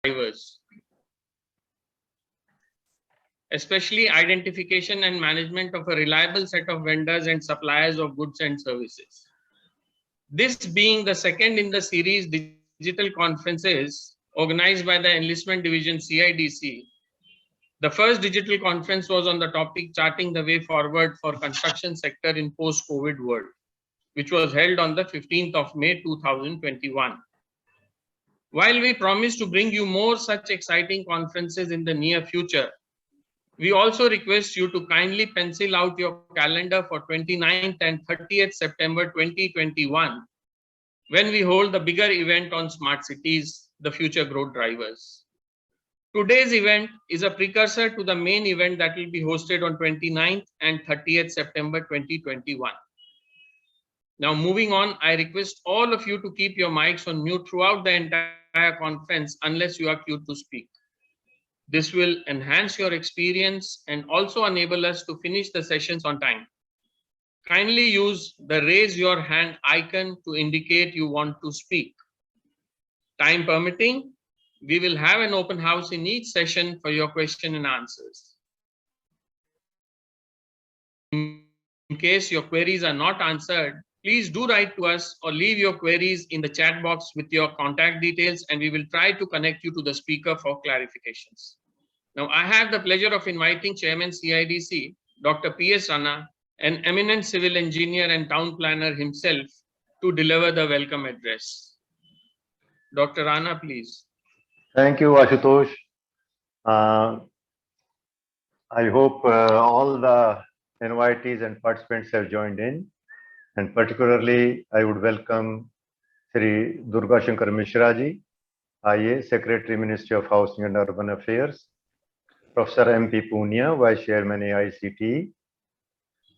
drivers, especially identification and management of a reliable set of vendors and suppliers of goods and services. This being the second in the series digital conferences organized by the Enlistment Division CIDC. The first digital conference was on the topic charting the way forward for construction sector in post-COVID world, which was held on the 15th of May 2021. While we promise to bring you more such exciting conferences in the near future, we also request you to kindly pencil out your calendar for 29th and 30th September 2021, when we hold the bigger event on smart cities, the future growth drivers. Today's event is a precursor to the main event that will be hosted on 29th and 30th September 2021. Now, moving on, I request all of you to keep your mics on mute throughout the entire conference unless you are queued to speak. This will enhance your experience and also enable us to finish the sessions on time. Kindly use the raise your hand icon to indicate you want to speak. Time permitting, we will have an open house in each session for your question and answers. In case your queries are not answered, please do write to us or leave your queries in the chat box with your contact details, and we will try to connect you to the speaker for clarifications. Now, I have the pleasure of inviting Chairman CIDC, Dr. P.S. Rana, an eminent civil engineer and town planner himself, to deliver the welcome address. Dr. Rana, please. Thank you, Ashutosh. I hope all the invitees and participants have joined in, and particularly I would welcome Sri Durga Shankar Mishra ji, IA, Secretary, Ministry of Housing and Urban Affairs, Professor M.P. Punia, Vice Chairman, AICTE,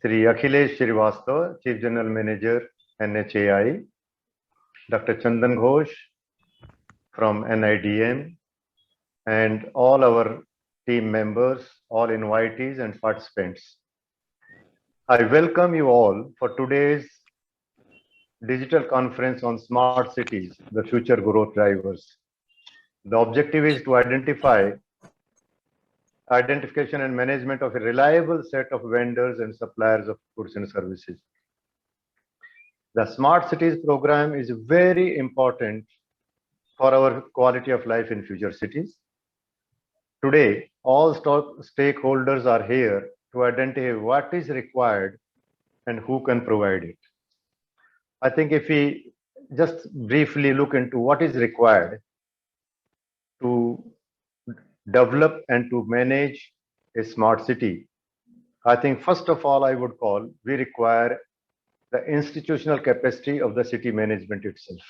Sri Akhilesh Srivastava, Chief General Manager, NHAI, Dr. Chandan Ghosh from NIDM, and all our team members, all invitees and participants. I welcome you all for today's digital conference on smart cities, the future growth drivers. The objective is to identification and management of a reliable set of vendors and suppliers of goods and services. The Smart Cities program is very important for our quality of life in future cities. Today, all stakeholders are here to identify what is required and who can provide it. I think if we just briefly look into what is required to develop and to manage a smart city, I think first of all, I would call we require the institutional capacity of the city management itself.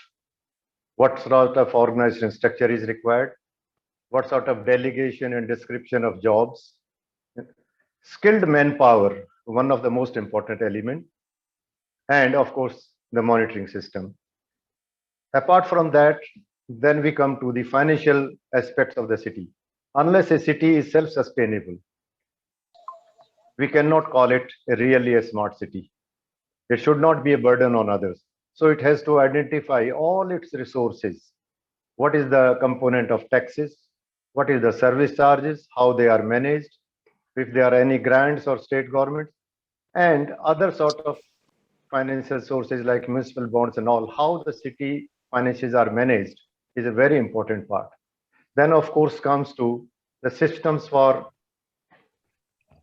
What sort of organization structure is required? What sort of delegation and description of jobs? Skilled manpower, one of the most important elements, and of course, the monitoring system. Apart from that, then we come to the financial aspects of the city. Unless a city is self-sustainable, we cannot call it really a smart city. It should not be a burden on others. So it has to identify all its resources. What is the component of taxes? What is the service charges? How they are managed? If there are any grants or state governments, and other sort of financial sources like municipal bonds and all, how the city finances are managed is a very important part. Then of course comes to the systems for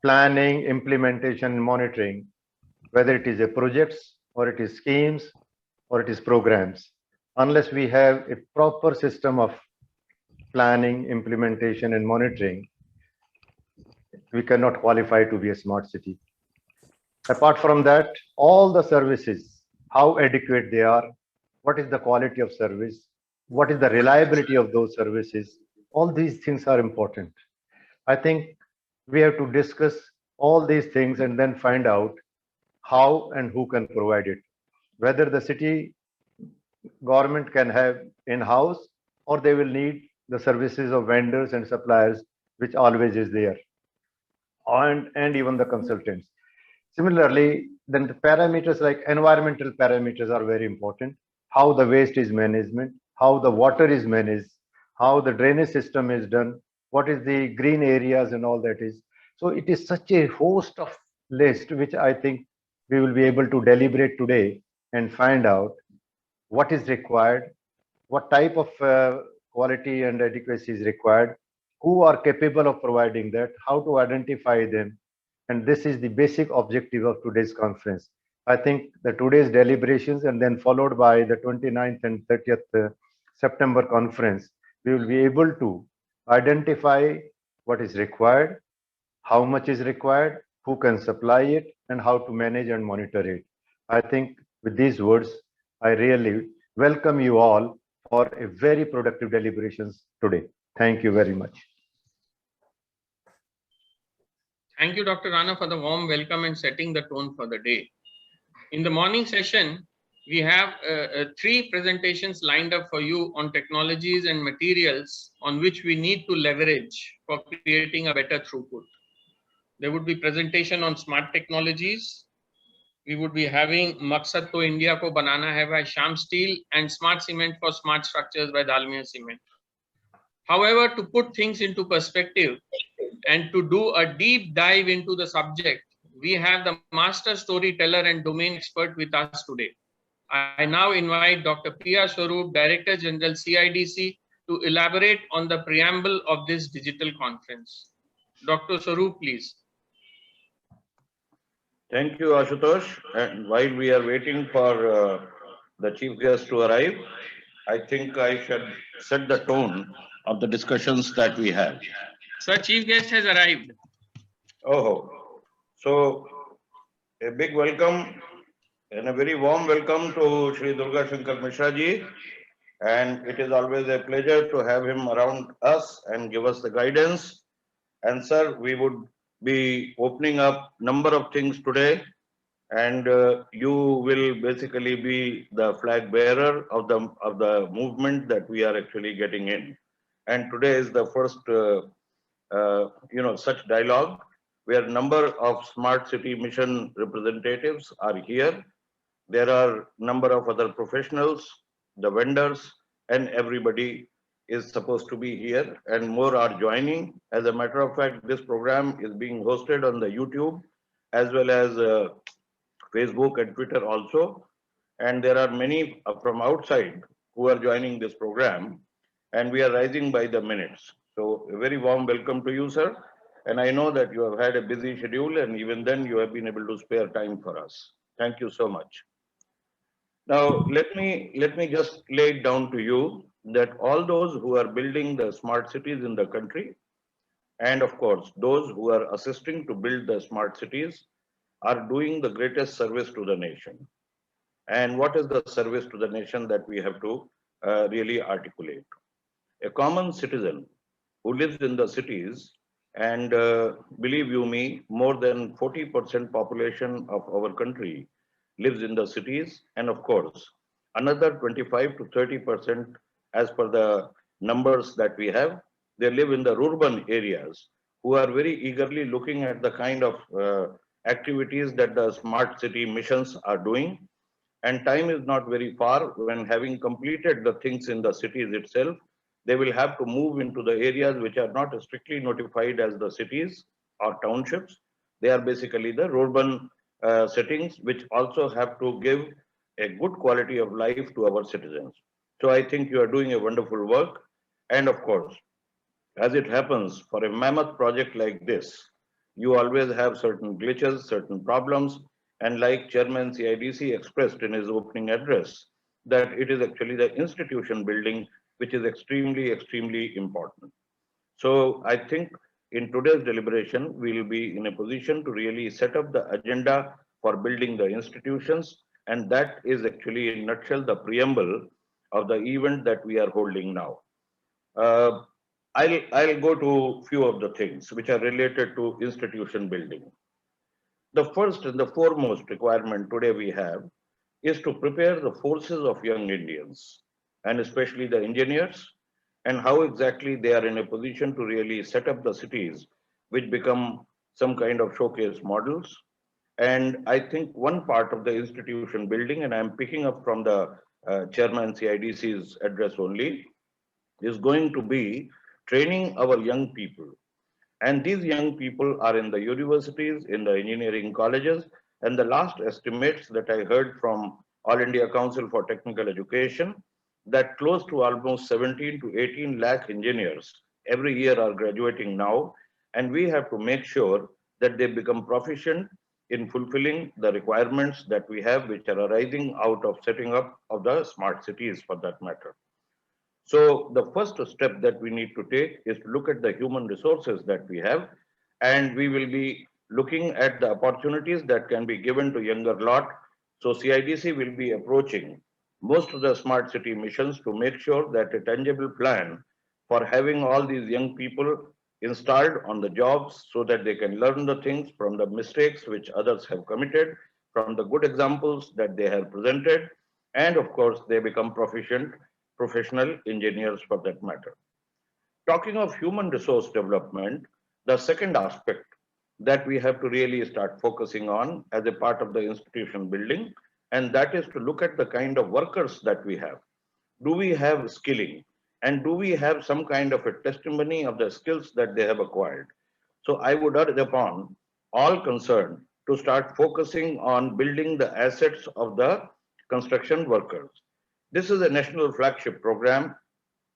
planning, implementation, and monitoring, whether it is a projects or it is schemes or it is programs. Unless we have a proper system of planning, implementation, and monitoring, we cannot qualify to be a smart city. Apart from that, all the services, how adequate they are, what is the quality of service, what is the reliability of those services, all these things are important. I think we have to discuss all these things and then find out how and who can provide it. Whether the city government can have in-house or they will need the services of vendors and suppliers, which always is there, and even the consultants. Similarly, then the parameters like environmental parameters are very important. How the waste is managed, how the water is managed, how the drainage system is done, what is the green areas and all that is. So it is such a host of list which I think we will be able to deliberate today and find out what is required, what type of quality and adequacy is required, who are capable of providing that, how to identify them. And this is the basic objective of today's conference. I think the today's deliberations and then followed by the 29th and 30th September conference, we will be able to identify what is required, how much is required, who can supply it, and how to manage and monitor it. I think with these words, I really welcome you all for a very productive deliberations today. Thank you very much. Thank you, Dr. Rana, for the warm welcome and setting the tone for the day. In the morning session, we have 3 presentations lined up for you on technologies and materials on which we need to leverage for creating a better throughput. There would be presentation on smart technologies. We would be having Maqsad to India ko banana hai by Sham Steel and Smart Cement for Smart Structures by Dalmia Cement. However, to put things into perspective and to do a deep dive into the subject, we have the master storyteller and domain expert with us today. I now invite Dr. Priya Swaroop, Director General CIDC, to elaborate on the preamble of this digital conference. Dr. Swaroop, please. Thank you, Ashutosh. And while we are waiting for the chief guest to arrive, I think I should set the tone of the discussions that we have. Sir, chief guest has arrived. Oh, so a big welcome and a very warm welcome to Shri Durga Shankar Mishra ji. And it is always a pleasure to have him around us and give us the guidance. And sir, we would be opening up number of things today, and you will basically be the flag bearer of the movement that we are actually getting in. And today is the first such dialogue where number of smart city mission representatives are here. There are number of other professionals, the vendors, and everybody is supposed to be here, and more are joining. As a matter of fact, this program is being hosted on the YouTube as well as Facebook and Twitter also. And there are many from outside who are joining this program, and we are rising by the minutes. So a very warm welcome to you, sir. And I know that you have had a busy schedule, and even then you have been able to spare time for us. Thank you so much. Now, let me just lay it down to you that all those who are building the smart cities in the country, and of course, those who are assisting to build the smart cities, are doing the greatest service to the nation. And what is the service to the nation that we have to really articulate? A common citizen who lives in the cities, and believe you me, more than 40% population of our country lives in the cities, and of course, another 25 to 30% as per the numbers that we have, they live in the urban areas who are very eagerly looking at the kind of activities that the smart city missions are doing. And time is not very far when, having completed the things in the cities itself, they will have to move into the areas which are not strictly notified as the cities or townships. They are basically the urban settings, which also have to give a good quality of life to our citizens. So I think you are doing a wonderful work. And of course, as it happens for a mammoth project like this, you always have certain glitches, certain problems. And like Chairman CIDC expressed in his opening address, that it is actually the institution building which is extremely, extremely important. So I think in today's deliberation, we will be in a position to really set up the agenda for building the institutions. And that is actually, in a nutshell, the preamble of the event that we are holding now. I'll go to few of the things which are related to institution building. The first and the foremost requirement today we have is to prepare the forces of young Indians, and especially the engineers, and how exactly they are in a position to really set up the cities which become some kind of showcase models. And I think one part of the institution building, and I'm picking up from the Chairman CIDC's address only, is going to be training our young people. And these young people are in the universities, in the engineering colleges, and the last estimates that I heard from All India Council for Technical Education, that close to almost 17 to 18 lakh engineers every year are graduating now, and we have to make sure that they become proficient in fulfilling the requirements that we have, which are arising out of setting up of the smart cities for that matter. So the first step that we need to take is to look at the human resources that we have, and we will be looking at the opportunities that can be given to younger lot. So CIDC will be approaching most of the smart city missions to make sure that a tangible plan for having all these young people installed on the jobs so that they can learn the things from the mistakes which others have committed, from the good examples that they have presented, and of course they become proficient professional engineers for that matter. Talking of human resource development, the second aspect that we have to really start focusing on as a part of the institution building, and that is to look at the kind of workers that we have. Do we have skilling? And do we have some kind of a testimony of the skills that they have acquired? So I would urge upon all concerned to start focusing on building the assets of the construction workers. This is a national flagship program,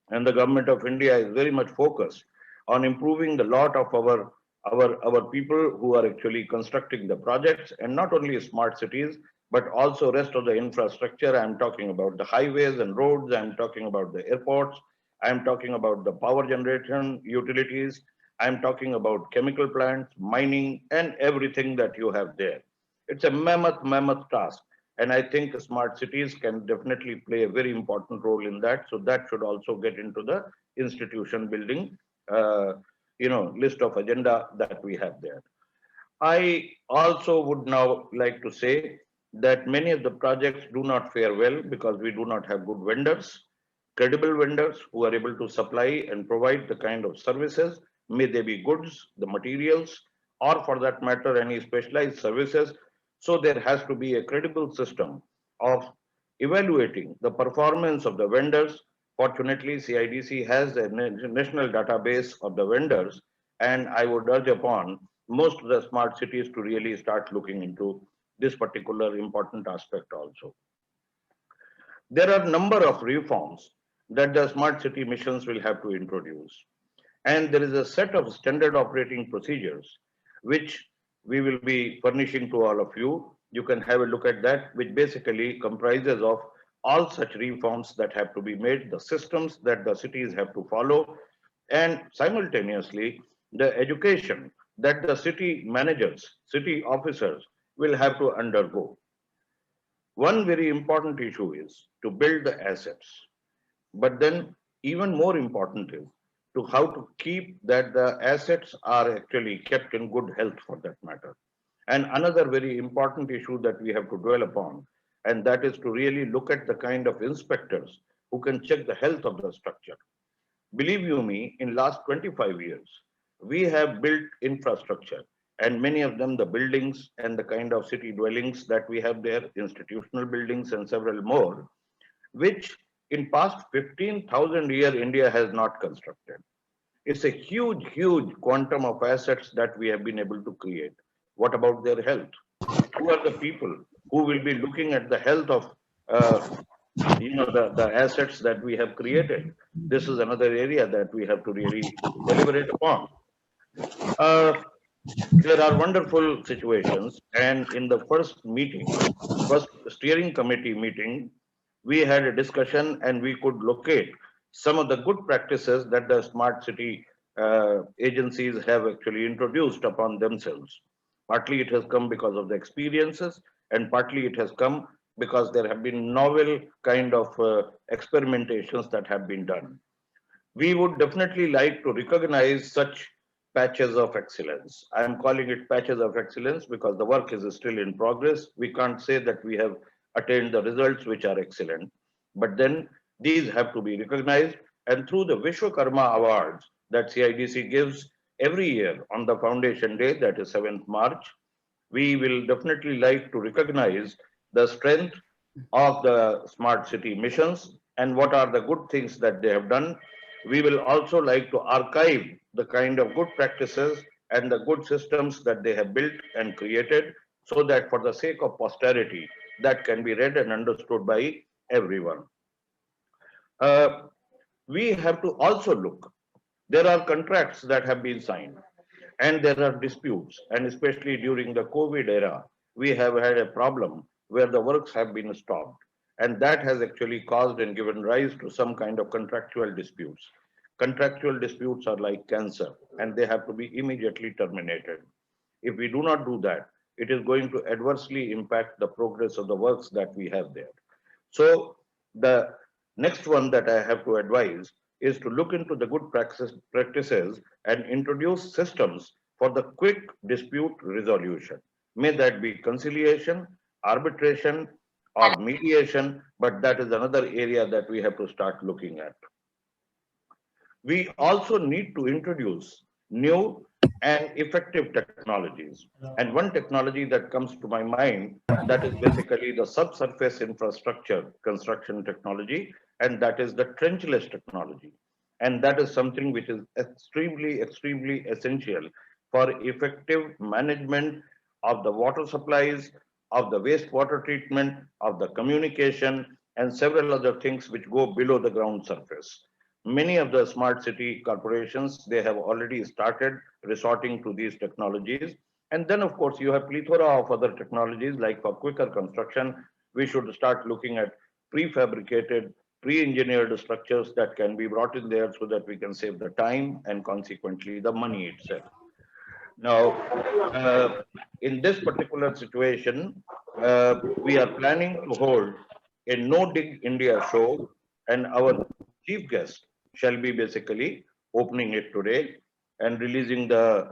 and the government of India is very much focused on improving the lot of our people who are actually constructing the projects, and not only smart cities, but also rest of the infrastructure. I'm talking about the highways and roads, I'm talking about the airports, I'm talking about the power generation utilities, I'm talking about chemical plants, mining, and everything that you have there. It's a mammoth task. And I think smart cities can definitely play a very important role in that. So that should also get into the institution building, list of agenda that we have there. I also would now like to say that many of the projects do not fare well because we do not have good vendors, credible vendors who are able to supply and provide the kind of services, may they be goods, the materials, or for that matter, any specialized services. So there has to be a credible system of evaluating the performance of the vendors. Fortunately, CIDC has a national database of the vendors, and I would urge upon most of the smart cities to really start looking into this particular important aspect also. There are a number of reforms that the smart city missions will have to introduce. And there is a set of standard operating procedures, which we will be furnishing to all of you. You can have a look at that, which basically comprises of all such reforms that have to be made, the systems that the cities have to follow, and simultaneously the education that the city managers, city officers will have to undergo. One very important issue is to build the assets, but then even more important is to how to keep that the assets are actually kept in good health for that matter. And another very important issue that we have to dwell upon, and that is to really look at the kind of inspectors who can check the health of the structure. Believe you me, in last 25 years, we have built infrastructure, and many of them, the buildings and the kind of city dwellings that we have there, institutional buildings and several more, which in past 15,000 years, India has not constructed. It's a huge quantum of assets that we have been able to create. What about their health? Who are the people who will be looking at the health of the assets that we have created? This is another area that we have to really deliberate upon. There are wonderful situations, and in the first steering committee meeting, we had a discussion and we could locate some of the good practices that the smart city agencies have actually introduced upon themselves. Partly it has come because of the experiences, and partly it has come because there have been novel kind of experimentations that have been done. We would definitely like to recognize such patches of excellence. I am calling it patches of excellence because the work is still in progress. We can't say that we have attained the results which are excellent, but then these have to be recognized, and through the Vishwakarma Awards that CIDC gives every year on the Foundation Day, that is 7th March, we will definitely like to recognize the strength of the smart city missions and what are the good things that they have done. We will also like to archive the kind of good practices and the good systems that they have built and created, so that for the sake of posterity, that can be read and understood by everyone. We have to also look. There are contracts that have been signed and there are disputes, and especially during the COVID era, we have had a problem where the works have been stopped, and that has actually caused and given rise to some kind of contractual disputes. Contractual disputes are like cancer, and they have to be immediately terminated. If we do not do that, it is going to adversely impact the progress of the works that we have there. So the next one that I have to advise is to look into the good practices and introduce systems for the quick dispute resolution. May that be conciliation, arbitration, or mediation, but that is another area that we have to start looking at. We also need to introduce new and effective technologies. And one technology that comes to my mind, that is basically the subsurface infrastructure construction technology, and that is the trenchless technology. And that is something which is extremely, extremely essential for effective management of the water supplies, of the wastewater treatment, of the communication, and several other things which go below the ground surface. Many of the smart city corporations, they have already started resorting to these technologies. And then, of course, you have plethora of other technologies, like for quicker construction, we should start looking at prefabricated, pre-engineered structures that can be brought in there so that we can save the time and consequently the money itself. Now, in this particular situation, we are planning to hold a No Dig India show, and our chief guest shall be basically opening it today and releasing the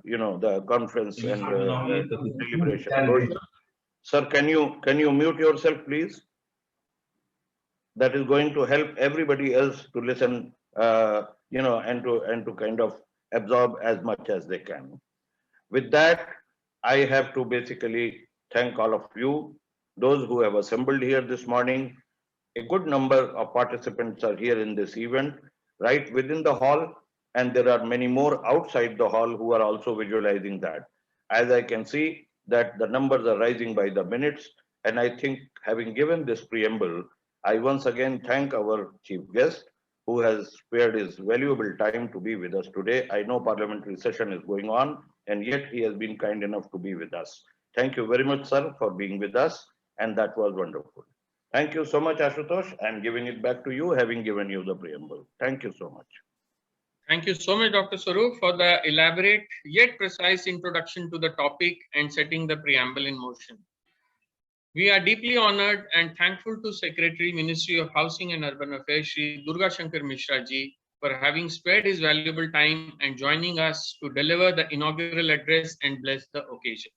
the conference and celebration. Rohit, sir, can you mute yourself, please? That is going to help everybody else to listen, and to kind of absorb as much as they can. With that, I have to basically thank all of you, those who have assembled here this morning. A good number of participants are here in this event, right within the hall, and there are many more outside the hall who are also visualizing that. As I can see that the numbers are rising by the minutes, and I think having given this preamble, I once again thank our chief guest who has spared his valuable time to be with us today. I know parliamentary session is going on, and yet he has been kind enough to be with us. Thank you very much, sir, for being with us, and that was wonderful. Thank you so much, Ashutosh. I'm giving it back to you, having given you the preamble. Thank you so much. Thank you so much, Dr. Swaroop, for the elaborate yet precise introduction to the topic and setting the preamble in motion. We are deeply honored and thankful to Secretary, Ministry of Housing and Urban Affairs, Shri Durga Shankar Mishra ji, for having spared his valuable time and joining us to deliver the inaugural address and bless the occasion.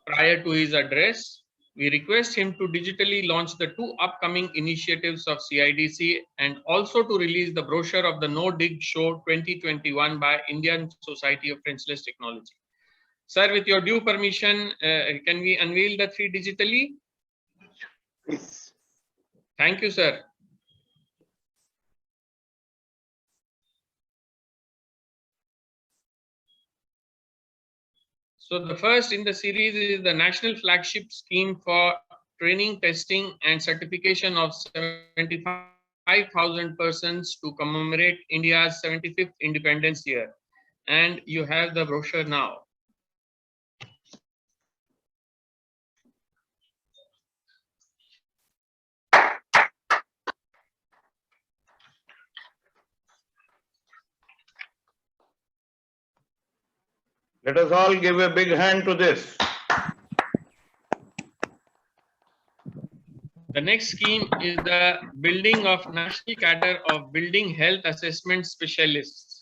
Prior to his address, we request him to digitally launch the two upcoming initiatives of CIDC and also to release the brochure of the No Dig Show 2021 by Indian Society of Trenchless Technology. Sir, with your due permission, can we unveil the three digitally? Please. Thank you, sir. So the first in the series is the National Flagship Scheme for Training, Testing and Certification of 75,000 persons to commemorate India's 75th Independence Year. And you have the brochure now. Let us all give a big hand to this. The next scheme is the building of National Cadre of Building Health Assessment Specialists.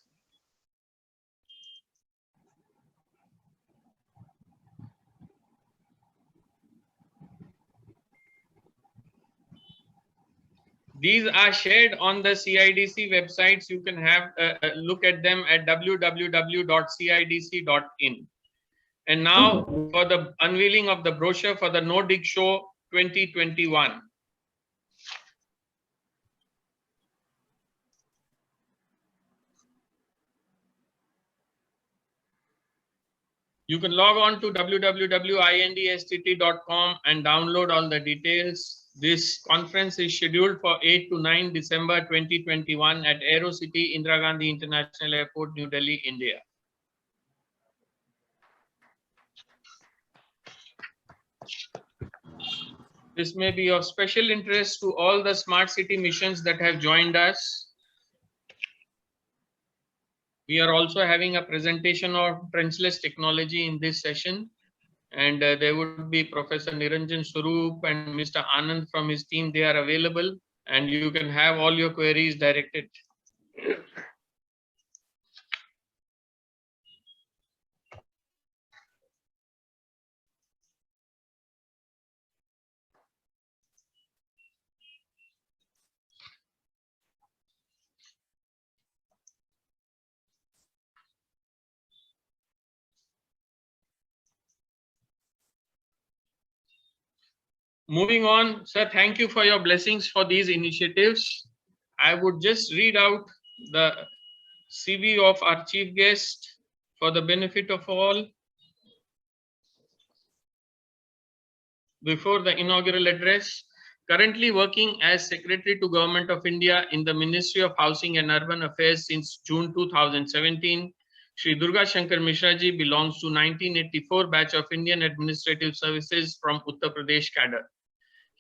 These are shared on the CIDC websites. You can have a look at them at www.cidc.in. And now for the unveiling of the brochure for the No Dig Show 2021. You can log on to www.indst.com and download all the details. This conference is scheduled for 8 to 9 December 2021 at AeroCity Indira Gandhi International Airport, New Delhi, India. This may be of special interest to all the smart city missions that have joined us. We are also having a presentation of trenchless technology in this session. And there would be Professor Niranjan Swarup and Mr. Anand from his team. They are available and you can have all your queries directed. Moving on, sir, thank you for your blessings for these initiatives. I would just read out the CV of our chief guest for the benefit of all. Before the inaugural address, currently working as Secretary to Government of India in the Ministry of Housing and Urban Affairs since June 2017, Shri Durga Shankar Mishra ji belongs to 1984 batch of Indian Administrative Services from Uttar Pradesh cadre.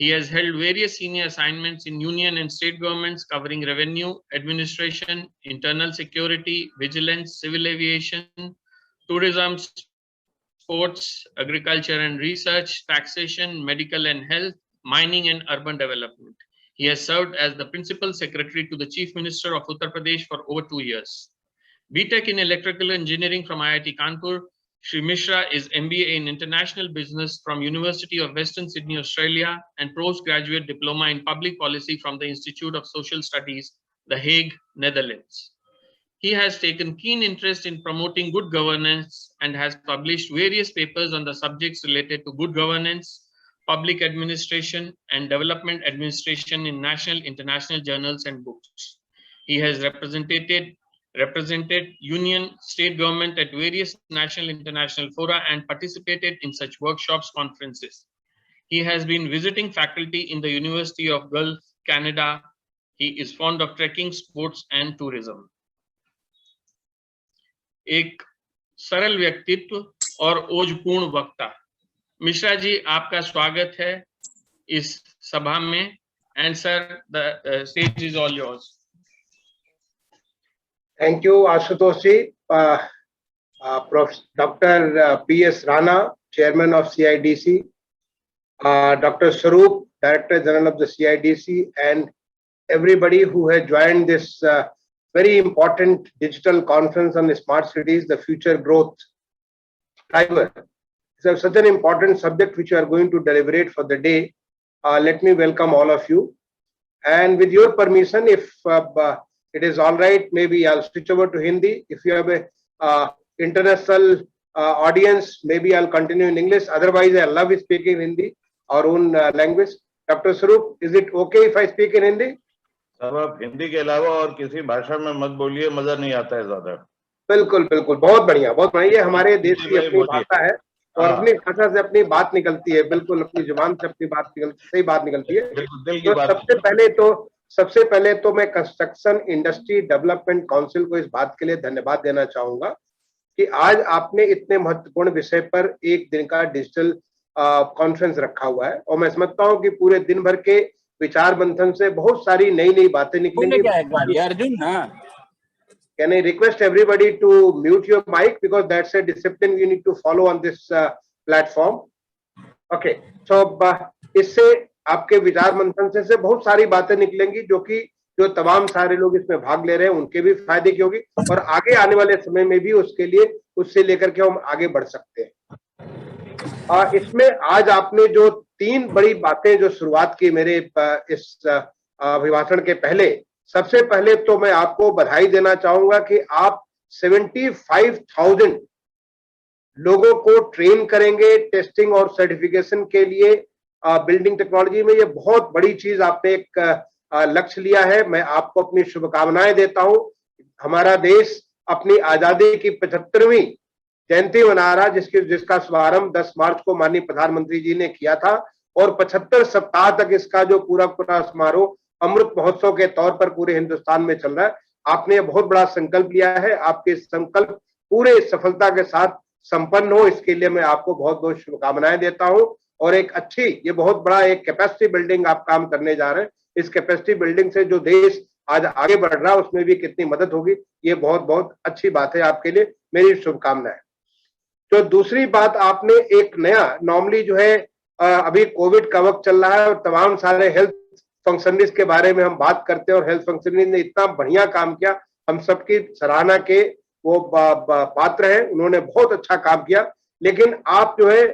He has held various senior assignments in union and state governments covering revenue, administration, internal security, vigilance, civil aviation, tourism, sports, agriculture and research, taxation, medical and health, mining and urban development. He has served as the Principal Secretary to the Chief Minister of Uttar Pradesh for over 2 years. BTech in Electrical Engineering from IIT Kanpur. Shri Mishra is MBA in International Business from University of Western Sydney, Australia, and postgraduate diploma in Public Policy from the Institute of Social Studies, The Hague, Netherlands. He has taken keen interest in promoting good governance and has published various papers on the subjects related to good governance, public administration, and development administration in national, international journals and books. He has represented union, state government at various national, international fora and participated in such workshops, conferences. He has been visiting faculty in the University of Gulf, Canada. He is fond of trekking, sports and tourism. एक सरल व्यक्तित्व और ओजपूर्ण वक्ता, मिश्रा जी आपका स्वागत है इस सभा में. And sir, the stage is all yours. Thank you, Ashutosh ji. Dr. P.S. Rana, Chairman of CIDC, Dr. Swarup, Director General of the CIDC, and everybody who has joined this very important digital conference on the smart cities, the future growth driver. It's such an important subject which we are going to deliberate for the day. Let me welcome all of you. And with your permission, if it is all right, maybe I'll switch over to Hindi. If you have a international audience, maybe I'll continue in English. Otherwise, I love speaking Hindi, our own language. Dr. Swarup, is it okay if I speak in Hindi? अब आप हिंदी के अलावा और किसी भाषा में मत बोलिए, मजा नहीं आता है ज्यादा. बिल्कुल बिल्कुल, बहुत बढ़िया, बहुत बढ़िया. ये हमारे देश की अपनी भाषा है और अपनी भाषा से अपनी बात निकलती है. बिल्कुल, अपनी जुबान से अपनी बात सही बात निकलती है. तो सबसे पहले तो मैं कंस्ट्रक्शन इंडस्ट्री डेवलपमेंट काउंसिल को इस बात के लिए धन्यवाद देना चाहूंगा कि आज आपने इतने महत्वपूर्ण विषय पर एक दिन का डिजिटल कॉन्फ्रेंस रखा हुआ है. और मैं समझता हूं कि पूरे दिन भर के विचार मंथन से बहुत सारी नई नई बातें निकलेंगी. Can I request everybody to mute your mic because that's a discipline we need to follow on this platform. Okay, so इससे आपके विचार मंथन से बहुत सारी बातें निकलेंगी जो तमाम सारे लोग इसमें भाग ले रहे हैं उनके भी फायदे की होगी और आगे आने वाले समय में भी उससे लेकर के हम आगे बढ़ सकते हैं. इसमें आज आपने जो 3 बड़ी बातें जो शुरुआत की मेरे इस अभिभाषण के पहले, सबसे पहले तो मैं आपको बधाई देना चाहूंगा कि आप 75,000 लोगों को ट्रेन करेंगे टेस्टिंग और सर्टिफिकेशन के लिए बिल्डिंग टेक्नोलॉजी में. ये बहुत बड़ी चीज आपने एक लक्ष्य लिया है. मैं आपको अपनी शुभकामनाएं देता हूं. हमारा देश अपनी आजादी की 75वीं जयंती मना रहा, जिसका शुभारंभ 10 मार्च को माननीय प्रधानमंत्री जी ने किया था और 75 सप्ताह तक इसका जो पूरा समारोह अमृत महोत्सव के तौर पर पूरे हिंदुस्तान में चल रहा है। आपने बहुत बड़ा संकल्प लिया है, आपके संकल्प पूरे सफलता के साथ संपन्न हो, इसके लिए मैं आपको बहुत बहुत शुभकामनाएं देता हूं। और एक अच्छी, ये बहुत बड़ा एक कैपेसिटी बिल्डिंग आप काम करने जा रहे हैं, इस कैपेसिटी बिल्डिंग से जो देश आज आगे बढ़ रहा है उसमें भी कितनी मदद होगी, ये बहुत बहुत अच्छी बात है, आपके लिए मेरी शुभकामनाएं। तो दूसरी बात, आपने एक नया, नॉर्मली जो है अभी कोविड का वक्त चल रहा है और तमाम सारे हेल्थ फंक्शनलिस्ट के बारे में हम बात करते हैं और हेल्थ फंक्शनलिस्ट ने इतना बढ़िया काम किया, हम सबकी सराहना के वो पात्र हैं, उन्होंने बहुत अच्छा काम किया। लेकिन आप जो है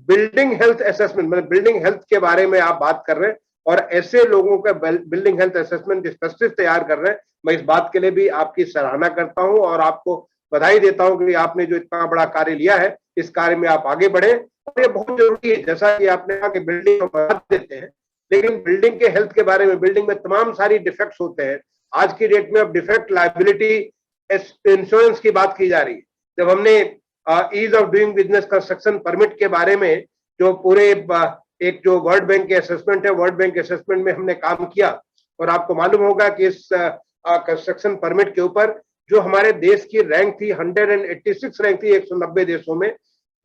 बिल्डिंग हेल्थ असेसमेंट, मतलब बिल्डिंग हेल्थ के बारे में आप बात कर रहे हैं और ऐसे लोगों का बिल्डिंग हेल्थ असेसमेंट स्पेशलिस्ट तैयार कर रहे हैं, मैं इस बात के लिए भी आपकी सराहना करता हूं और आपको बधाई देता हूं कि आपने जो इतना बड़ा कार्य लिया है, इस कार्य में आप आगे बढ़े। और ये बहुत जरूरी है, जैसा कि आपने कहा कि बिल्डिंग मदद देते हैं, लेकिन बिल्डिंग के हेल्थ के बारे में, बिल्डिंग में तमाम सारी डिफेक्ट्स होते हैं। आज की डेट में अब डिफेक्ट लायबिलिटी इंश्योरेंस की बात की जा रही है। जब हमने ease of doing business construction permit के बारे में जो पूरे एक जो वर्ल्ड बैंक के असेसमेंट है, वर्ल्ड बैंक असेसमेंट में हमने काम किया और आपको मालूम होगा कि इस कंस्ट्रक्शन परमिट के ऊपर जो हमारे देश की रैंक थी 186 रैंक थी 190 देशों में,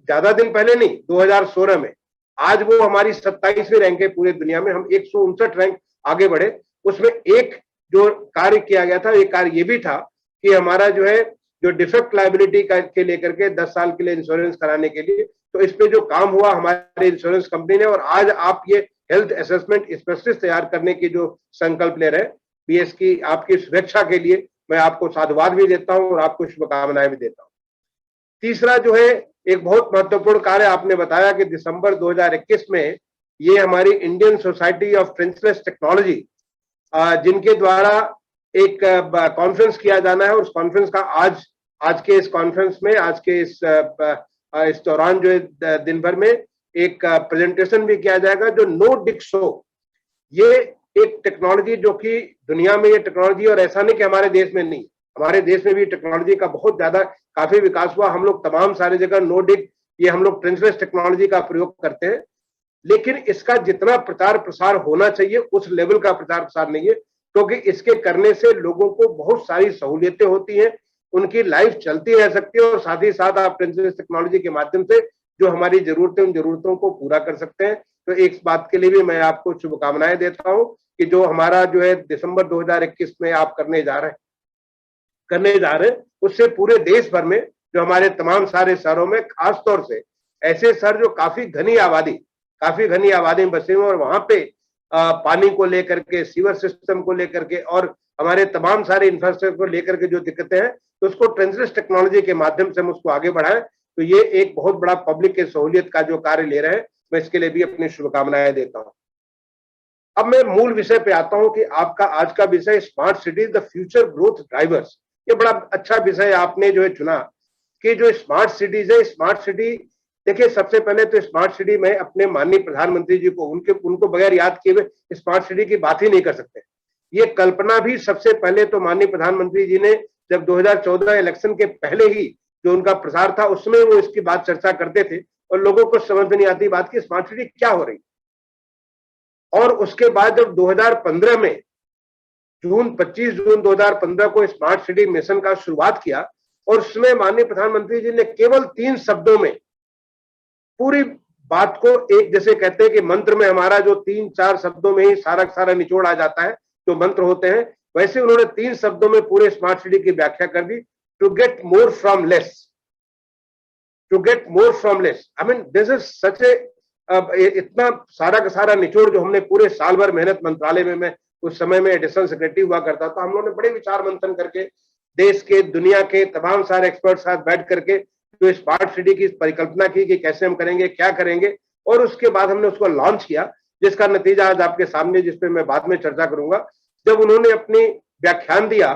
ज्यादा दिन पहले नहीं, 2016 में, आज वो हमारी 27वीं रैंक है पूरे दुनिया में, हम 159 रैंक आगे बढ़े। उसमें एक जो कार्य किया गया था, एक कार्य ये भी था कि हमारा जो है जो डिफेक्ट लायबिलिटी के लेकर के 10 साल के लिए इंश्योरेंस कराने के लिए, तो इस पे जो काम हुआ हमारे इंश्योरेंस कंपनी ने, और आज आप ये हेल्थ असेसमेंट स्पेशलिस्ट तैयार करने की जो संकल्प ले रहे हैं, बीएस की आपकी सुरक्षा के लिए मैं आपको साधुवाद भी देता हूं और आपको शुभकामनाएं भी देता हूं। तीसरा जो है एक बहुत महत्वपूर्ण कार्य आपने बताया कि दिसंबर 2021 में ये हमारी इंडियन सोसाइटी ऑफ प्रिंसलेस टेक्नोलॉजी, जिनके द्वारा एक कॉन्फ्रेंस किया जाना है, उस कॉन्फ्रेंस का आज के इस कॉन्फ्रेंस में, आज के इस दौरान जो है दिन भर में एक प्रेजेंटेशन भी किया जाएगा जो नो डिक्सो, ये एक टेक्नोलॉजी जो कि दुनिया में ये टेक्नोलॉजी, और ऐसा नहीं कि हमारे देश में नहीं, हमारे देश में भी टेक्नोलॉजी का बहुत ज्यादा काफी विकास हुआ। हम लोग तमाम सारी जगह नो डिक, ये हम लोग प्रिंसलेस टेक्नोलॉजी का प्रयोग करते हैं, लेकिन इसका जितना प्रचार प्रसार होना चाहिए उस लेवल का प्रचार प्रसार नहीं है, क्योंकि इसके करने से लोगों को बहुत सारी सहूलियतें होती हैं, उनकी लाइफ चलती रह सकती है और साथ ही साथ आप प्रिंसलेस टेक्नोलॉजी के माध्यम से जो हमारी जरूरतें, उन जरूरतों को पूरा कर सकते हैं। तो एक बात के लिए भी मैं आपको शुभकामनाएं देता हूं कि जो हमारा जो है दिसंबर 2021 में आप करने जा रहे हैं, उससे पूरे देश भर में जो हमारे तमाम सारे शहरों में, खास तौर से ऐसे शहर जो काफी घनी आबादी में बसे हुए, और वहां पे पानी को लेकर के, सीवर सिस्टम को लेकर के और हमारे तमाम सारे इंफ्रास्ट्रक्चर को लेकर के जो दिक्कतें हैं, तो उसको ट्रांसलेस टेक्नोलॉजी के माध्यम से हम उसको आगे बढ़ाएं। तो ये एक बहुत बड़ा पब्लिक के सहूलियत का जो कार्य ले रहे हैं, मैं इसके लिए भी अपनी शुभकामनाएं देता हूं। अब मैं मूल विषय पे आता हूं कि आपका आज का विषय smart cities the future growth drivers. ये बड़ा अच्छा विषय आपने जो है चुना कि जो स्मार्ट सिटीज है, स्मार्ट सिटी, देखिए सबसे पहले तो स्मार्ट सिटी में अपने माननीय प्रधानमंत्री जी को, उनको बगैर याद किए हुए स्मार्ट सिटी की बात ही नहीं कर सकते। ये कल्पना भी सबसे पहले तो माननीय प्रधानमंत्री जी ने जब 2014 इलेक्शन के पहले ही जो उनका प्रसार था उसमें वो इसकी बात चर्चा करते थे और लोगों को समझ में नहीं आती बात की स्मार्ट सिटी क्या हो रही। और उसके बाद जब 2015 में 25 जून 2015 को स्मार्ट सिटी मिशन का शुरुआत किया और उसमें माननीय प्रधानमंत्री जी ने केवल 3 शब्दों में पूरी बात को, एक जैसे कहते हैं कि मंत्र में हमारा जो 3-4 शब्दों में ही सारा निचोड़ आ जाता है, जो मंत्र होते हैं, वैसे उन्होंने 3 शब्दों में पूरे स्मार्ट सिटी की व्याख्या कर दी, to get more from less, to get more from less. I mean this is such a, इतना सारा का सारा निचोड़ जो हमने पूरे साल भर मेहनत मंत्रालय में, मैं उस समय में एडिशनल सेक्रेटरी हुआ करता था, हम लोगों ने बड़े विचार मंथन करके देश के, दुनिया के तमाम सारे एक्सपर्ट साथ बैठ करके जो स्मार्ट सिटी की परिकल्पना की कि कैसे हम करेंगे, क्या करेंगे, और उसके बाद हमने उसको लॉन्च किया, जिसका नतीजा आज आपके सामने, जिसपे मैं बाद में चर्चा करूंगा। जब उन्होंने अपनी व्याख्यान दिया,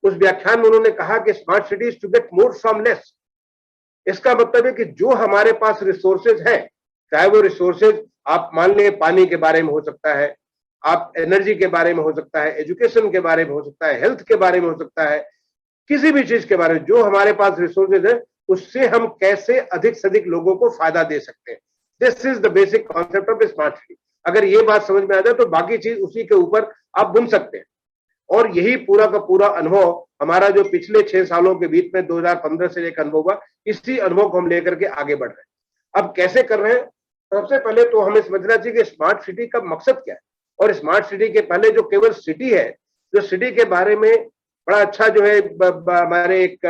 उस व्याख्यान में उन्होंने कहा कि smart city to get more from less. इसका मतलब है कि जो हमारे पास रिसोर्सेज है, चाहे वो रिसोर्सेज आप मान लें पानी के बारे में हो सकता है, आप एनर्जी के बारे में हो सकता है, एजुकेशन के बारे में हो सकता है, हेल्थ के बारे में हो सकता है, किसी भी चीज के बारे में जो हमारे पास रिसोर्सेज है, उससे हम कैसे अधिक से अधिक लोगों को फायदा दे सकते हैं। This is the basic concept of smart city. अगर ये बात समझ में आ जाए तो बाकी चीज उसी के ऊपर आप बुन सकते हैं। और यही पूरा का पूरा अनुभव हमारा जो पिछले 6 सालों के बीच में 2015 से एक अनुभव हुआ, इसी अनुभव को हम लेकर के आगे बढ़ रहे हैं। अब कैसे कर रहे हैं? सबसे पहले तो हमें समझना चाहिए कि स्मार्ट सिटी का मकसद क्या है। और स्मार्ट सिटी के पहले जो केवल सिटी है, जो सिटी के बारे में बड़ा अच्छा जो है हमारे एक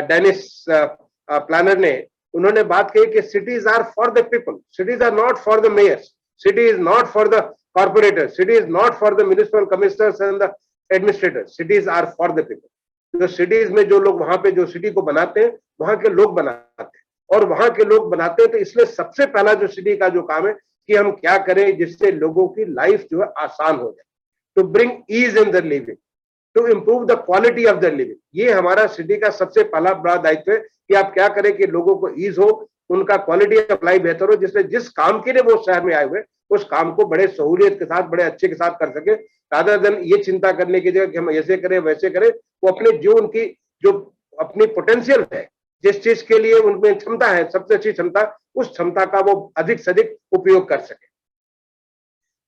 डेनिस प्लानर ने उन्होंने बात कही कि cities are for the people, cities are not for the mayors, city is not for the corporators, city is not for the municipal commissioners and the administrators, cities are for the people. जो cities में जो लोग वहां पे जो city को बनाते हैं वहां के लोग बनाते हैं, और वहां के लोग बनाते हैं तो इसलिए सबसे पहला जो सिटी का जो काम है कि हम क्या करें जिससे लोगों की लाइफ जो है आसान हो जाए, to bring ease in the living, to improve the quality of the living. ये हमारा सिटी का सबसे पहला बड़ा दायित्व है कि आप क्या करें कि लोगों को ईज हो, उनका क्वालिटी ऑफ लाइफ बेहतर हो, जिससे जिस काम के लिए वो शहर में आए हुए उस काम को बड़े सहूलियत के साथ, बड़े अच्छे के साथ कर सके, रादर देन ये चिंता करने की जगह कि हम ऐसे करें वैसे करें। वो अपने जो उनकी जो अपनी पोटेंशियल है, जिस चीज के लिए उनमें क्षमता है, सबसे अच्छी क्षमता, उस क्षमता का वो अधिक से अधिक उपयोग कर सके।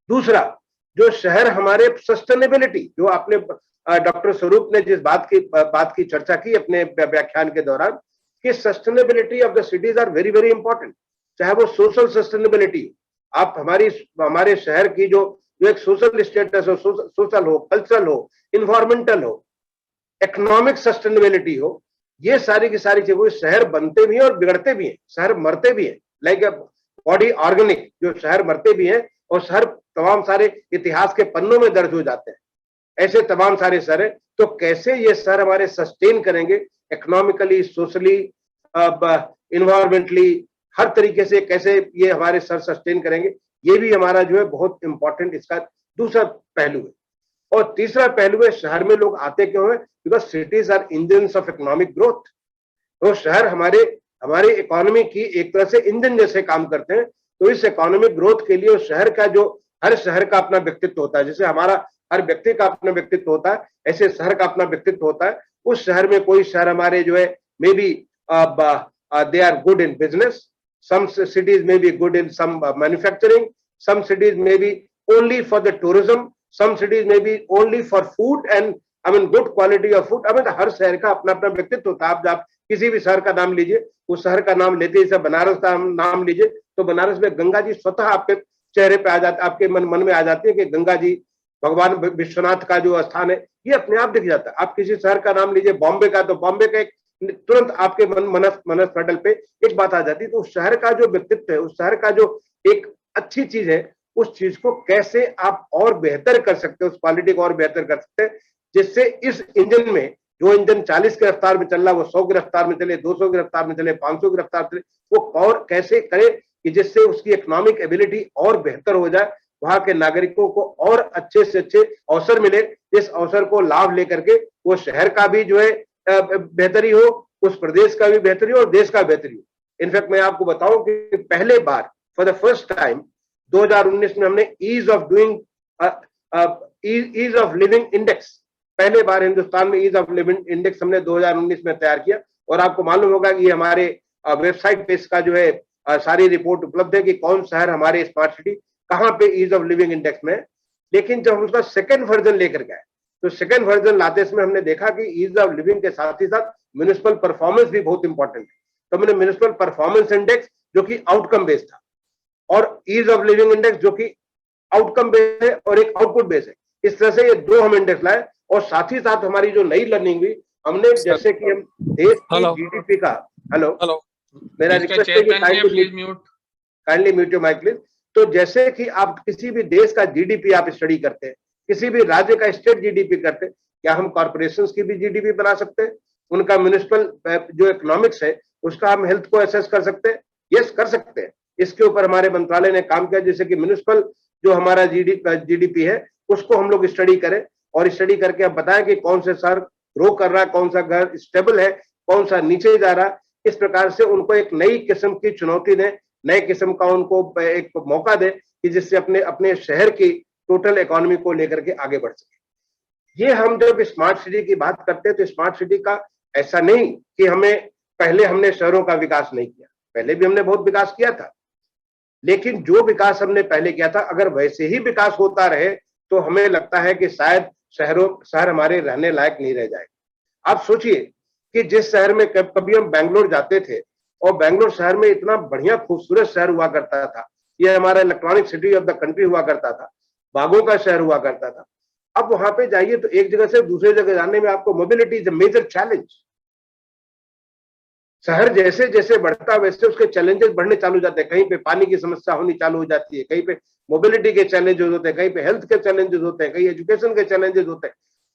दूसरा, जो शहर हमारे सस्टेनेबिलिटी, जो आपने डॉक्टर स्वरूप ने जिस बात की चर्चा की अपने व्याख्यान के दौरान, कि sustainability of the cities are very very important. चाहे वो सोशल सस्टेनेबिलिटी, आप हमारे शहर की जो एक सोशल स्टेटस हो, सोशल हो, कल्चरल हो, इन्वायरमेंटल हो, इकोनॉमिक सस्टेनेबिलिटी हो, ये सारी की सारी चीजें, शहर बनते भी हैं और बिगड़ते भी हैं, शहर मरते भी हैं, लाइक बॉडी ऑर्गेनिक, जो शहर मरते भी हैं और शहर तमाम सारे इतिहास के पन्नों में दर्ज हो जाते हैं। ऐसे तमाम सारे शहर है, तो कैसे ये शहर हमारे सस्टेन करेंगे इकोनॉमिकली, सोशली, इन्वायरमेंटली, हर तरीके से कैसे ये हमारे शहर सस्टेन करेंगे, ये भी हमारा जो है बहुत इंपॉर्टेंट इसका दूसरा पहलू है। और तीसरा पहलू है, शहर में लोग आते क्यों हैं? Because cities are engines of economic growth. तो शहर हमारे इकोनॉमी की एक तरह से इंजन जैसे काम करते हैं। तो इस इकोनॉमिक ग्रोथ के लिए शहर का जो, हर शहर का अपना व्यक्तित्व होता है, जैसे हमारा हर व्यक्ति का अपना व्यक्तित्व होता है, ऐसे शहर का अपना व्यक्तित्व होता है। उस शहर में कोई शहर हमारे जो है maybe they are good in business, some cities may be good in some manufacturing, some cities may be only for the tourism, some cities may be only for food and I mean good quality of food। I mean हर शहर का अपना अपना व्यक्तित्व होता है। आप किसी भी शहर का नाम लीजिए, उस शहर का नाम लेते ही, बनारस का नाम लीजिए तो बनारस में गंगा जी स्वतः आपके चेहरे पे आ जाते, आपके मन में आ जाती है कि गंगा जी भगवान विश्वनाथ का जो स्थान है, ये अपने आप दिख जाता है। आप किसी शहर का नाम लीजिए बॉम्बे का, तो बॉम्बे का एक तुरंत आपके मनस पटल पे एक बात आ जाती है। तो उस शहर का जो व्यक्तित्व है, उस शहर का जो एक अच्छी चीज है, उस चीज को कैसे आप और बेहतर कर सकते हैं, उस क्वालिटी को और बेहतर कर सकते हैं, जिससे इस इंजन में, जो इंजन 40 की रफ्तार में चल रहा है, वो 100 की रफ्तार में चले, 200 की रफ्तार में चले, 500 की रफ्तार चले, वो और कैसे करे कि जिससे उसकी इकोनॉमिक एबिलिटी और बेहतर हो जाए, वहां के नागरिकों को और अच्छे से अच्छे अवसर मिले, इस अवसर को लाभ लेकर के वो शहर का भी जो है बेहतरी हो, उस प्रदेश का भी बेहतरी हो और देश का बेहतरी हो। इनफैक्ट मैं आपको बताऊं कि पहले बार फॉर द फर्स्ट टाइम 2019 में हमने ईज ऑफ लिविंग इंडेक्स, पहले बार हिंदुस्तान में ईज ऑफ लिविंग इंडेक्स हमने 2019 में तैयार किया। और आपको मालूम होगा कि ये हमारे वेबसाइट पे इसका जो है सारी रिपोर्ट उपलब्ध है कि कौन शहर हमारे स्मार्ट सिटी कहाँ पे ईज ऑफ लिविंग इंडेक्स में है। लेकिन जब हम उसका सेकेंड वर्जन लेकर गए, तो सेकेंड वर्जन लाते इसमें हमने देखा कि ईज ऑफ लिविंग के साथ ही साथ म्युनिसिपल परफॉर्मेंस भी बहुत इंपॉर्टेंट है। तो मैंने म्युनिसिपल परफॉर्मेंस इंडेक्स जो कि आउटकम बेस्ड था, और ईज ऑफ लिविंग इंडेक्स जो कि आउटकम बेस्ड है और एक आउटपुट बेस्ड है, इस तरह से ये दो हम इंडेक्स लाए। और साथ ही साथ हमारी जो नई लर्निंग हुई, हमने जैसे कि हम देश की जीडीपी का, हेलो मेरा रिक्वेस्ट है कि kindly mute your mic please. तो जैसे कि आप किसी भी देश का जीडीपी आप स्टडी करते हैं, किसी भी राज्य का स्टेट जीडीपी करते हैं, क्या हम कॉर्पोरेशंस की भी जीडीपी बना सकते हैं? उनका म्युनिसिपल जो इकोनॉमिक्स है उसका हम हेल्थ को असेस कर सकते हैं? यस, कर सकते हैं। इसके ऊपर हमारे मंत्रालय ने काम किया, जैसे कि म्युनिसिपल जो हमारा जीडीपी है उसको हम लोग स्टडी करें, और स्टडी करके हम बताएं कि कौन से शहर ग्रो कर रहा है, कौन सा घर स्टेबल है, कौन सा नीचे जा रहा है। इस प्रकार से उनको एक नई किस्म की चुनौती दें, नए किस्म का उनको एक मौका दे कि जिससे अपने शहर की टोटल इकोनॉमी को लेकर के आगे बढ़ सके। ये हम जब स्मार्ट सिटी की बात करते हैं तो स्मार्ट सिटी का ऐसा नहीं कि हमें पहले हमने शहरों का विकास नहीं किया, पहले भी हमने बहुत विकास किया था, लेकिन जो विकास हमने पहले किया था अगर वैसे ही विकास होता रहे तो हमें लगता है कि शायद शहर हमारे रहने लायक नहीं रह जाएगा। आप सोचिए कि जिस शहर में कभी हम बेंगलोर जाते थे और बेंगलोर शहर में इतना बढ़िया खूबसूरत शहर हुआ करता था, ये हमारा electronic city of the country हुआ करता था, बागों का शहर हुआ करता था। अब वहां पे जाइए तो एक जगह से दूसरे जगह जाने में आपको mobility is a major challenge. शहर जैसे जैसे बढ़ता वैसे उसके चैलेंजेस बढ़ने चालू जाते हैं, कहीं पे पानी की समस्या होनी चालू हो जाती है, कहीं पे मोबिलिटी के चैलेंजेस होते हैं, कहीं पे हेल्थ के चैलेंजेस होते हैं, कहीं एजुकेशन के चैलेंजेस होते हैं।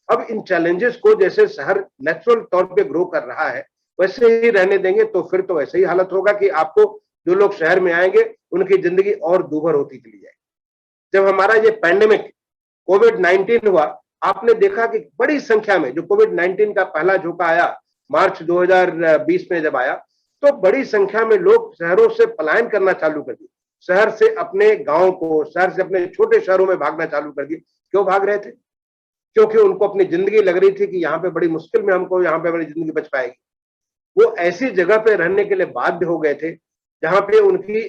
अब इन चैलेंजेस को जैसे शहर नेचुरल तौर पे ग्रो कर रहा है वैसे ही रहने देंगे तो फिर तो वैसे ही हालत होगा कि आपको जो लोग शहर में आएंगे उनकी जिंदगी और दूभर होती चली जाएगी। जब हमारा ये पैंडेमिक कोविड-19 हुआ, आपने देखा कि बड़ी संख्या में जो कोविड-19 का पहला झोंका आया मार्च 2020 में जब आया तो बड़ी संख्या में लोग शहरों से पलायन करना चालू कर दिए, शहर से अपने गांव को, शहर से अपने छोटे शहरों में भागना चालू कर दिए। क्यों भाग रहे थे? क्योंकि उनको अपनी जिंदगी लग रही थी कि यहाँ पे बड़ी मुश्किल में हमको यहाँ पे हमारी जिंदगी बच पाएगी। वो ऐसी जगह पे रहने के लिए बाध्य हो गए थे जहां पे उनकी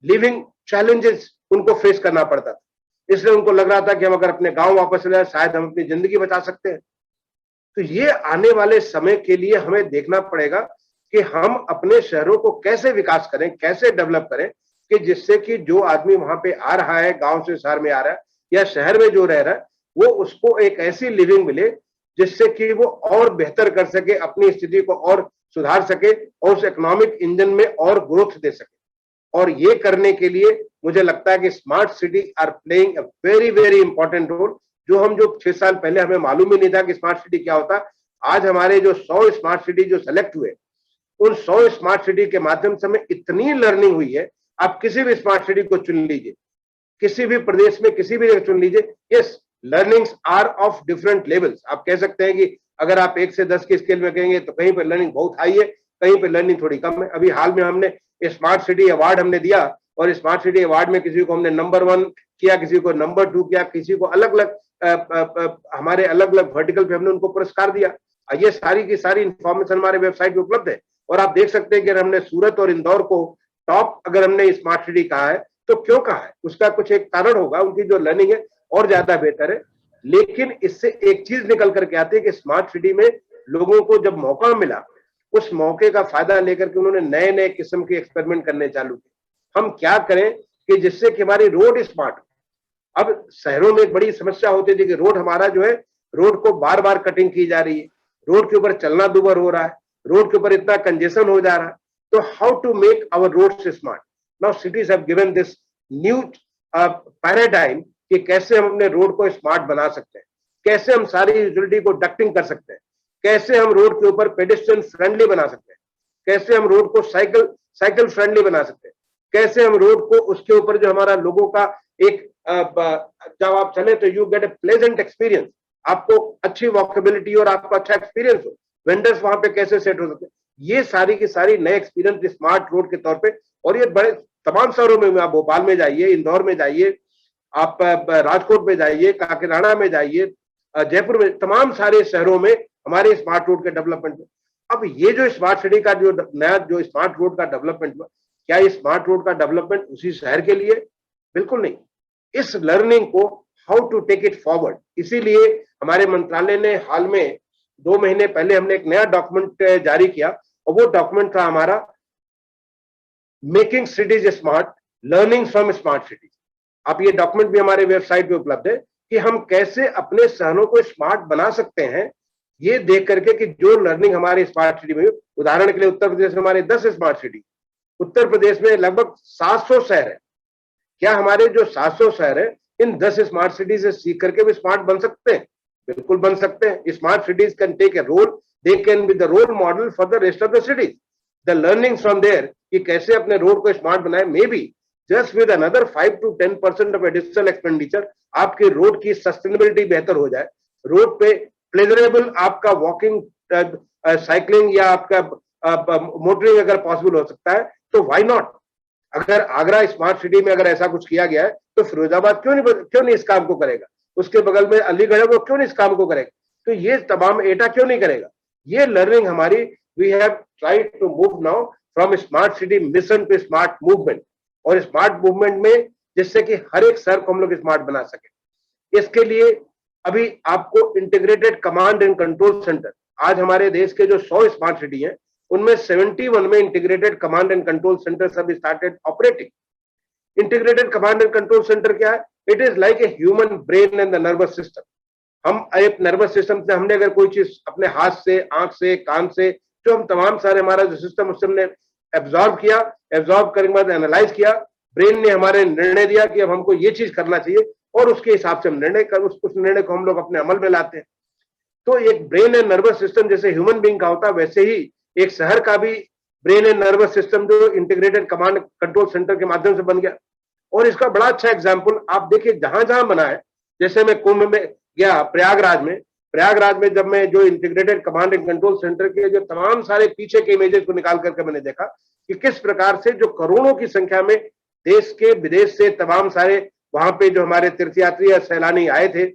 लिविंग चैलेंजेस उनको फेस करना पड़ता था, इसलिए उनको लग रहा था कि हम अगर अपने गांव वापस चले जाए शायद हम अपनी जिंदगी बचा सकते हैं। तो ये आने वाले समय के लिए हमें देखना पड़ेगा कि हम अपने शहरों को कैसे विकास करें, कैसे डेवलप करें कि जिससे कि जो आदमी वहां पे आ रहा है, गांव से शहर में आ रहा है या शहर में जो रह रहा है, वो उसको एक ऐसी लिविंग मिले जिससे कि वो और बेहतर कर सके, अपनी स्थिति को और सुधार सके और उस इकोनॉमिक इंजन में और ग्रोथ दे सके। और ये करने के लिए मुझे लगता है कि smart city are playing a very very important role, जो 6 साल पहले हमें मालूम ही नहीं था कि स्मार्ट सिटी क्या होता। आज हमारे जो 100 स्मार्ट सिटी जो सेलेक्ट हुए, उन 100 स्मार्ट सिटी के माध्यम से हमें इतनी लर्निंग हुई है। आप किसी भी स्मार्ट सिटी को चुन लीजिए, किसी भी प्रदेश में किसी भी जगह चुन लीजिए, yes learnings are of different levels. आप कह सकते हैं कि अगर आप 1 से 10 की स्केल में कहेंगे तो कहीं पर लर्निंग बहुत हाई है, कहीं पर लर्निंग थोड़ी कम है। अभी हाल में हमने स्मार्ट सिटी अवार्ड हमने दिया और स्मार्ट सिटी अवार्ड में किसी को हमने नंबर 1 किया, किसी को नंबर 2 किया, किसी को अलग अलग हमारे अलग अलग वर्टिकल पे हमने उनको पुरस्कार दिया। ये सारी की सारी इंफॉर्मेशन हमारे वेबसाइट पे उपलब्ध है और आप देख सकते हैं कि हमने सूरत और इंदौर को टॉप अगर हमने स्मार्ट सिटी कहा है तो क्यों कहा है, उसका कुछ एक कारण होगा, उनकी जो लर्निंग है और ज्यादा बेहतर है। लेकिन इससे एक चीज निकल करके आती है कि स्मार्ट सिटी में लोगों को जब मौका मिला, उस मौके का फायदा लेकर के उन्होंने नए नए किस्म के एक्सपेरिमेंट करने चालू किए। हम क्या करें कि जिससे कि हमारी रोड स्मार्ट। अब शहरों में एक बड़ी समस्या होती थी कि रोड हमारा जो है, रोड को बार बार कटिंग की जा रही है, रोड के ऊपर चलना दूभर हो रहा है, रोड के ऊपर इतना कंजेशन हो जा रहा है। तो how to make our roads smart. Now cities have given this new paradigm कि कैसे हम अपने रोड को स्मार्ट बना सकते हैं, कैसे हम सारी यूटिलिटी को डक्टिंग कर सकते हैं, कैसे हम रोड के ऊपर पेडेस्ट्रियन फ्रेंडली बना सकते हैं, कैसे हम रोड को साइकिल फ्रेंडली बना सकते हैं, कैसे हम रोड को उसके ऊपर जो हमारा लोगों का एक जब आप चले तो you get A pleasant experience, आपको अच्छी वॉकेबिलिटी और आपको अच्छा एक्सपीरियंस हो, वेंडर्स वहां पे कैसे सेट हो सकते हैं। ये सारी की सारी नए एक्सपीरियंस स्मार्ट रोड के तौर पे। और ये बड़े तमाम शहरों में, आप भोपाल में जाइए, इंदौर में जाइए, आप राजकोट में जाइए, काकीनाडा में जाइए, जयपुर में, तमाम सारे शहरों में हमारे स्मार्ट रोड के डेवलपमेंट। अब ये जो स्मार्ट सिटी का जो नया जो स्मार्ट रोड का डेवलपमेंट हुआ, क्या ये स्मार्ट रोड का डेवलपमेंट उसी शहर के लिए? बिल्कुल नहीं। इस लर्निंग को how to take it forward, इसीलिए हमारे मंत्रालय ने हाल में 2 महीने पहले हमने एक नया डॉक्यूमेंट जारी किया और वो डॉक्यूमेंट था हमारा making cities smart, learning from smart cities. आप ये डॉक्यूमेंट भी हमारे वेबसाइट पे उपलब्ध है कि हम कैसे अपने शहरों को स्मार्ट बना सकते हैं, ये देख करके कि जो लर्निंग हमारे स्मार्ट सिटी में। उदाहरण के लिए उत्तर प्रदेश में हमारे 10 स्मार्ट सिटी, उत्तर प्रदेश में लगभग 700 शहर है। क्या हमारे जो 700 शहर है इन 10 स्मार्ट सिटी से सीख करके भी स्मार्ट बन सकते हैं? बिल्कुल बन सकते हैं। Smart cities can take a role, they can be the role model for the rest of the cities. The learning from there कि कैसे अपने रोड को स्मार्ट बनाए, maybe just with another 5 to 10% of additional expenditure आपके road की sustainability बेहतर हो जाए, रोड पे प्लेजरेबल आपका वॉकिंग, साइकिलिंग या आपका मोटरिंग अगर पॉसिबल हो सकता है तो व्हाई नॉट। अगर आगरा स्मार्ट सिटी में अगर ऐसा कुछ किया गया है तो फिरोजाबाद क्यों नहीं इस काम को करेगा? उसके बगल में अलीगढ़ है, वो क्यों नहीं इस काम को करेगा? तो ये तमाम एटा क्यों नहीं करेगा? ये लर्निंग हमारी we have tried to move now from smart city mission to smart movement, और स्मार्ट मूवमेंट में जिससे कि हर एक शहर को हम लोग स्मार्ट बना सके। इसके लिए अभी आपको integrated command and control centre, आज हमारे देश के जो 100 स्मार्ट सिटी हैं उनमें 71 में integrated command and control centre सब started operating. Integrated command and control centre क्या है? It is like a human brain and the nervous system. हम एक नर्वस सिस्टम से हमने अगर कोई चीज अपने हाथ से, आंख से, कान से, जो हम तमाम सारे हमारा जो सिस्टम उससे हमने एब्जॉर्ब किया, एब्जॉर्ब करने के बाद एनालाइज किया, ब्रेन ने हमारे निर्णय दिया कि अब हमको ये चीज करना चाहिए, और उसके हिसाब से हम निर्णय कर उस निर्णय को हम लोग अपने अमल में लाते हैं। तो एक ब्रेन एंड नर्वस सिस्टम जैसे ह्यूमन बीइंग का होता है, वैसे ही एक शहर का भी ब्रेन एंड नर्वस सिस्टम जो इंटीग्रेटेड कमांड कंट्रोल सेंटर के माध्यम से बन गया। और इसका बड़ा अच्छा एग्जाम्पल आप देखिए, जहां जहां बना है, जैसे मैं कुंभ में गया, प्रयागराज में जब मैं जो integrated command and control centre के जो तमाम सारे पीछे के इमेजेस को निकाल करके मैंने देखा कि किस प्रकार से जो करोड़ों की संख्या में देश के विदेश से तमाम सारे वहां पे जो हमारे तीर्थयात्री या सैलानी आए थे,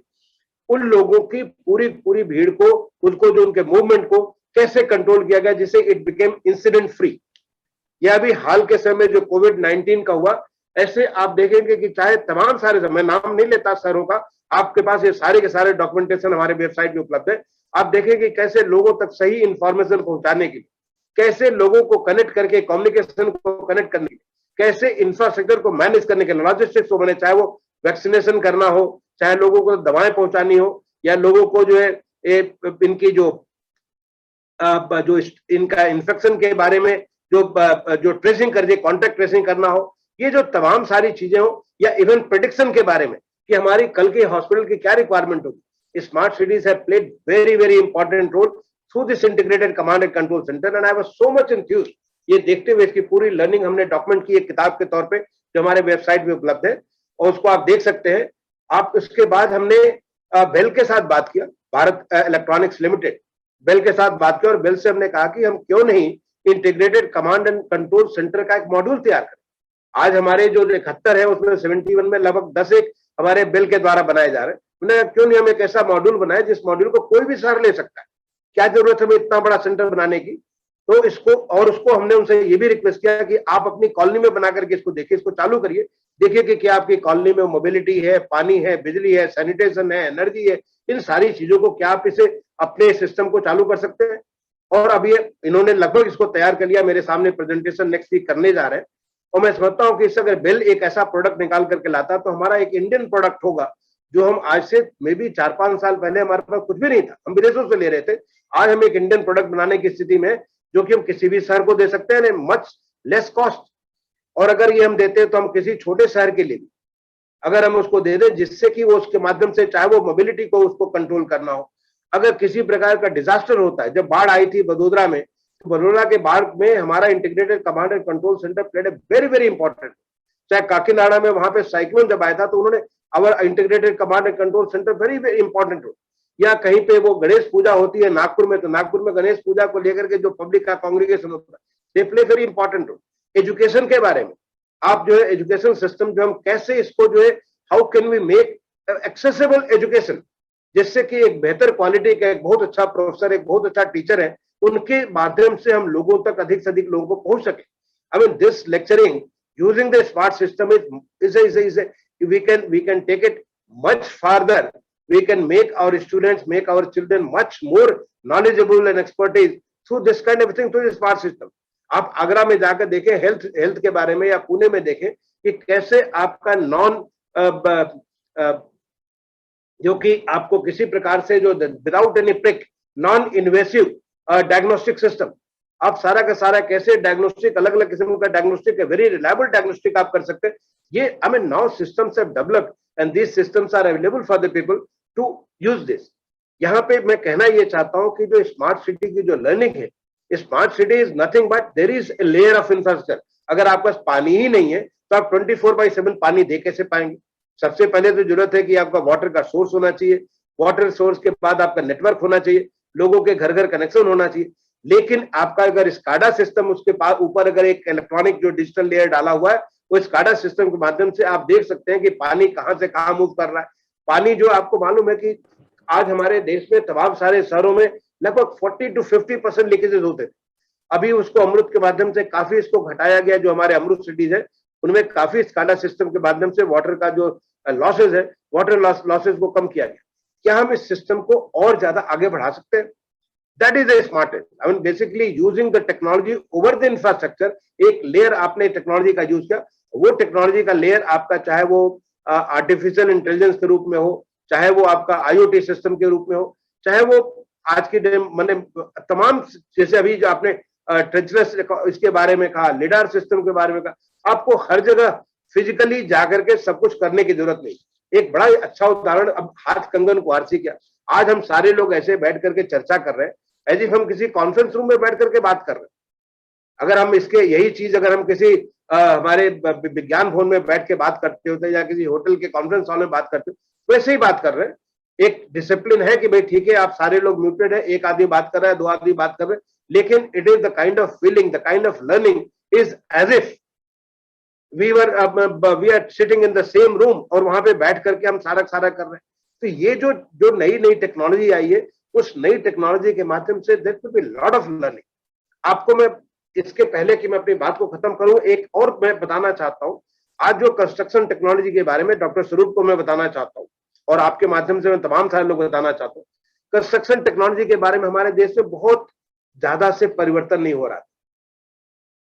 उन लोगों की पूरी भीड़ को, उसको जो उनके मूवमेंट को कैसे कंट्रोल किया गया जिससे इट बिकेम इंसिडेंट फ्री। यह अभी हाल के समय जो कोविड-19 का हुआ, ऐसे आप देखेंगे कि चाहे तमाम सारे, मैं नाम नहीं लेता शहरों का, आपके पास ये सारे के सारे डॉक्यूमेंटेशन हमारे वेबसाइट पे उपलब्ध है। आप देखेंगे कैसे लोगों तक सही इंफॉर्मेशन पहुंचाने के लिए, कैसे लोगों को कनेक्ट करके, कम्युनिकेशन को कनेक्ट करने के लिए, कैसे इंफ्रास्ट्रक्चर को मैनेज करने के लिए, लॉजिस्टिक्स को बने, चाहे वो वैक्सीनेशन करना हो, चाहे लोगों को दवाएं पहुंचानी हो, या लोगों को जो है इनकी जो इनका इन्फेक्शन के बारे में जो ट्रेसिंग कर दिए, कॉन्टैक्ट ट्रेसिंग करना हो, ये जो तमाम सारी चीजें हो, या इवन प्रेडिक्शन के बारे में कि हमारी कल के हॉस्पिटल की क्या रिक्वायरमेंट होगी। Smart cities have played very important role through this integrated command and control centre, and I was so much enthused. ये देखते हुए इसकी पूरी लर्निंग हमने डॉक्यूमेंट की एक किताब के तौर पे जो हमारे वेबसाइट पे उपलब्ध है, और उसको आप देख सकते हैं। आप उसके बाद हमने बेल के साथ बात किया, भारत इलेक्ट्रॉनिक्स लिमिटेड, बेल के साथ बात किया, और बेल से हमने कहा कि हम क्यों नहीं integrated command and control centre का एक मॉड्यूल तैयार करें। आज हमारे जो 71 है उसमें 71 में लगभग 10 एक हमारे बेल के द्वारा बनाए जा रहे हैं। हमने क्यों नहीं हम एक ऐसा मॉड्यूल बनाए जिस मॉड्यूल को कोई भी शहर ले सकता है, क्या जरूरत है हमें इतना बड़ा सेंटर बनाने की। तो इसको, और उसको हमने उनसे ये भी रिक्वेस्ट किया कि आप अपनी कॉलोनी में बना करके इसको देखिए, इसको चालू करिए, देखिए कि क्या आपकी कॉलोनी में मोबिलिटी है, पानी है, बिजली है, सैनिटेशन है, एनर्जी है, इन सारी चीजों को क्या आप इसे अपने सिस्टम को चालू कर सकते हैं। और अब ये इन्होंने लगभग इसको तैयार कर लिया, मेरे सामने प्रेजेंटेशन नेक्स्ट वीक करने जा रहे हैं। और मैं समझता हूं कि इससे अगर बेल एक ऐसा प्रोडक्ट निकाल करके लाता तो हमारा एक इंडियन प्रोडक्ट होगा, जो हम आज से मे बी 4-5 साल पहले हमारे पास कुछ भी नहीं था, हम विदेशों से ले रहे थे। आज हम एक इंडियन प्रोडक्ट बनाने की स्थिति में, जो कि हम किसी भी शहर को दे सकते हैं मच लेस कॉस्ट। और अगर ये हम देते हैं तो हम किसी छोटे शहर के लिए भी अगर हम उसको दे दें, जिससे कि वो उसके माध्यम से, चाहे वो मोबिलिटी को उसको कंट्रोल करना हो, अगर किसी प्रकार का डिजास्टर होता है, जब बाढ़ आई थी वडोदरा में, तो वडोदरा के बाढ़ में हमारा integrated command and control centre played a very important. चाहे काकीनाडा में वहां पे साइक्लोन जब आया था, तो उन्होंने our integrated command and control centre very important role. या कहीं पे वो गणेश पूजा होती है नागपुर में, तो नागपुर में गणेश पूजा को लेकर के जो पब्लिक का कांग्रेगेशन होता है, they play very important role. Education के बारे में आप जो है एजुकेशन सिस्टम जो हम कैसे इसको जो है, how can we make accessible education, जिससे कि एक बेहतर क्वालिटी का एक बहुत अच्छा प्रोफेसर, एक बहुत अच्छा टीचर है, उनके माध्यम से हम लोगों तक अधिक से अधिक लोगों को पहुंच सके। आई mean this lecturing using the smart system is we can take it much farther. We can make our students, make our children much more knowledgeable and expertise through this kind of thing, through the smart system. आप आगरा में जाकर देखें health के बारे में, या पुणे में देखें कि कैसे आपका जो कि आपको किसी प्रकार से जो without any prick, non invasive diagnostic system, आप सारा का सारा कैसे डायग्नोस्टिक, अलग अलग किस्म का डायग्नोस्टिक, वेरी रिलायबल डायग्नोस्टिक आप कर सकते हैं। ये I mean now systems have developed and these systems are available for the people to use this. यहाँ पे मैं कहना ये चाहता हूँ कि जो स्मार्ट सिटी की जो लर्निंग है, smart city is nothing but there is a layer of infrastructure. अगर आपके पास पानी ही नहीं है तो आप 24/7 पानी दे कैसे पाएंगे। सबसे पहले तो जरूरत है कि आपका वाटर का सोर्स होना चाहिए, वाटर सोर्स के बाद आपका नेटवर्क होना चाहिए, लोगों के घर घर कनेक्शन होना चाहिए। लेकिन आपका अगर स्काडा सिस्टम, उसके पास ऊपर अगर एक इलेक्ट्रॉनिक जो डिजिटल लेयर डाला हुआ है, वो स्काडा सिस्टम के माध्यम से आप देख सकते हैं कि पानी कहां से कहां मूव कर रहा है। पानी जो आपको मालूम है कि आज हमारे देश में तमाम सारे शहरों में लगभग 40 to 50% लीकेजेस होते थे। अभी उसको अमृत के माध्यम से काफी इसको घटाया गया। जो हमारे अमृत सिटीज है उनमें काफी स्काडा सिस्टम के माध्यम से वाटर का जो लॉसेज है, वाटर लॉसेज को कम किया गया। क्या हम इस सिस्टम को और ज्यादा आगे बढ़ा सकते हैं? That is A smartest, I mean basically using the technology over the infrastructure. एक लेयर आपने टेक्नोलॉजी का यूज किया, वो टेक्नोलॉजी का लेयर आपका चाहे वो आर्टिफिशियल इंटेलिजेंस के रूप में हो, चाहे वो आपका आईओटी सिस्टम के रूप में हो, चाहे वो आज के मैंने तमाम, जैसे अभी जो आपने ट्रेचरस इसके बारे में कहा, लिडार सिस्टम के बारे में कहा, आपको हर जगह फिजिकली जाकर के सब कुछ करने की जरूरत नहीं। एक बड़ा ही अच्छा उदाहरण, अब हाथ कंगन कुआरसी क्या, आज हम सारे लोग ऐसे बैठ करके चर्चा कर रहे हैं एज इफ हम किसी कॉन्फ्रेंस रूम में बैठ करके बात कर रहे हैं। अगर हम इसके यही चीज अगर हम किसी हमारे विज्ञान भवन में बैठ के बात करते होते या किसी होटल के कॉन्फ्रेंस हॉल में बात करते हो, वैसे ही बात कर रहे हैं। एक डिसिप्लिन है कि भाई ठीक है आप सारे लोग म्यूटेड है, एक आदमी बात कर रहा है, दो आदमी बात कर रहे हैं, लेकिन it is the kind of feeling, the kind of learning is as if we are sitting in the same room और वहां पे बैठ करके हम सारा कर रहे हैं। तो ये जो नई टेक्नोलॉजी आई है, उस नई टेक्नोलॉजी के माध्यम से there will be lot of learning. आपको मैं इसके पहले कि मैं अपनी बात को खत्म करूं, एक और मैं बताना चाहता हूं। आज जो कंस्ट्रक्शन टेक्नोलॉजी के बारे में डॉक्टर स्वरूप को मैं बताना चाहता हूं और आपके माध्यम से मैं तमाम सारे लोग बताना चाहता हूं। कंस्ट्रक्शन टेक्नोलॉजी के बारे में हमारे देश में बहुत ज्यादा से परिवर्तन नहीं हो रहा था।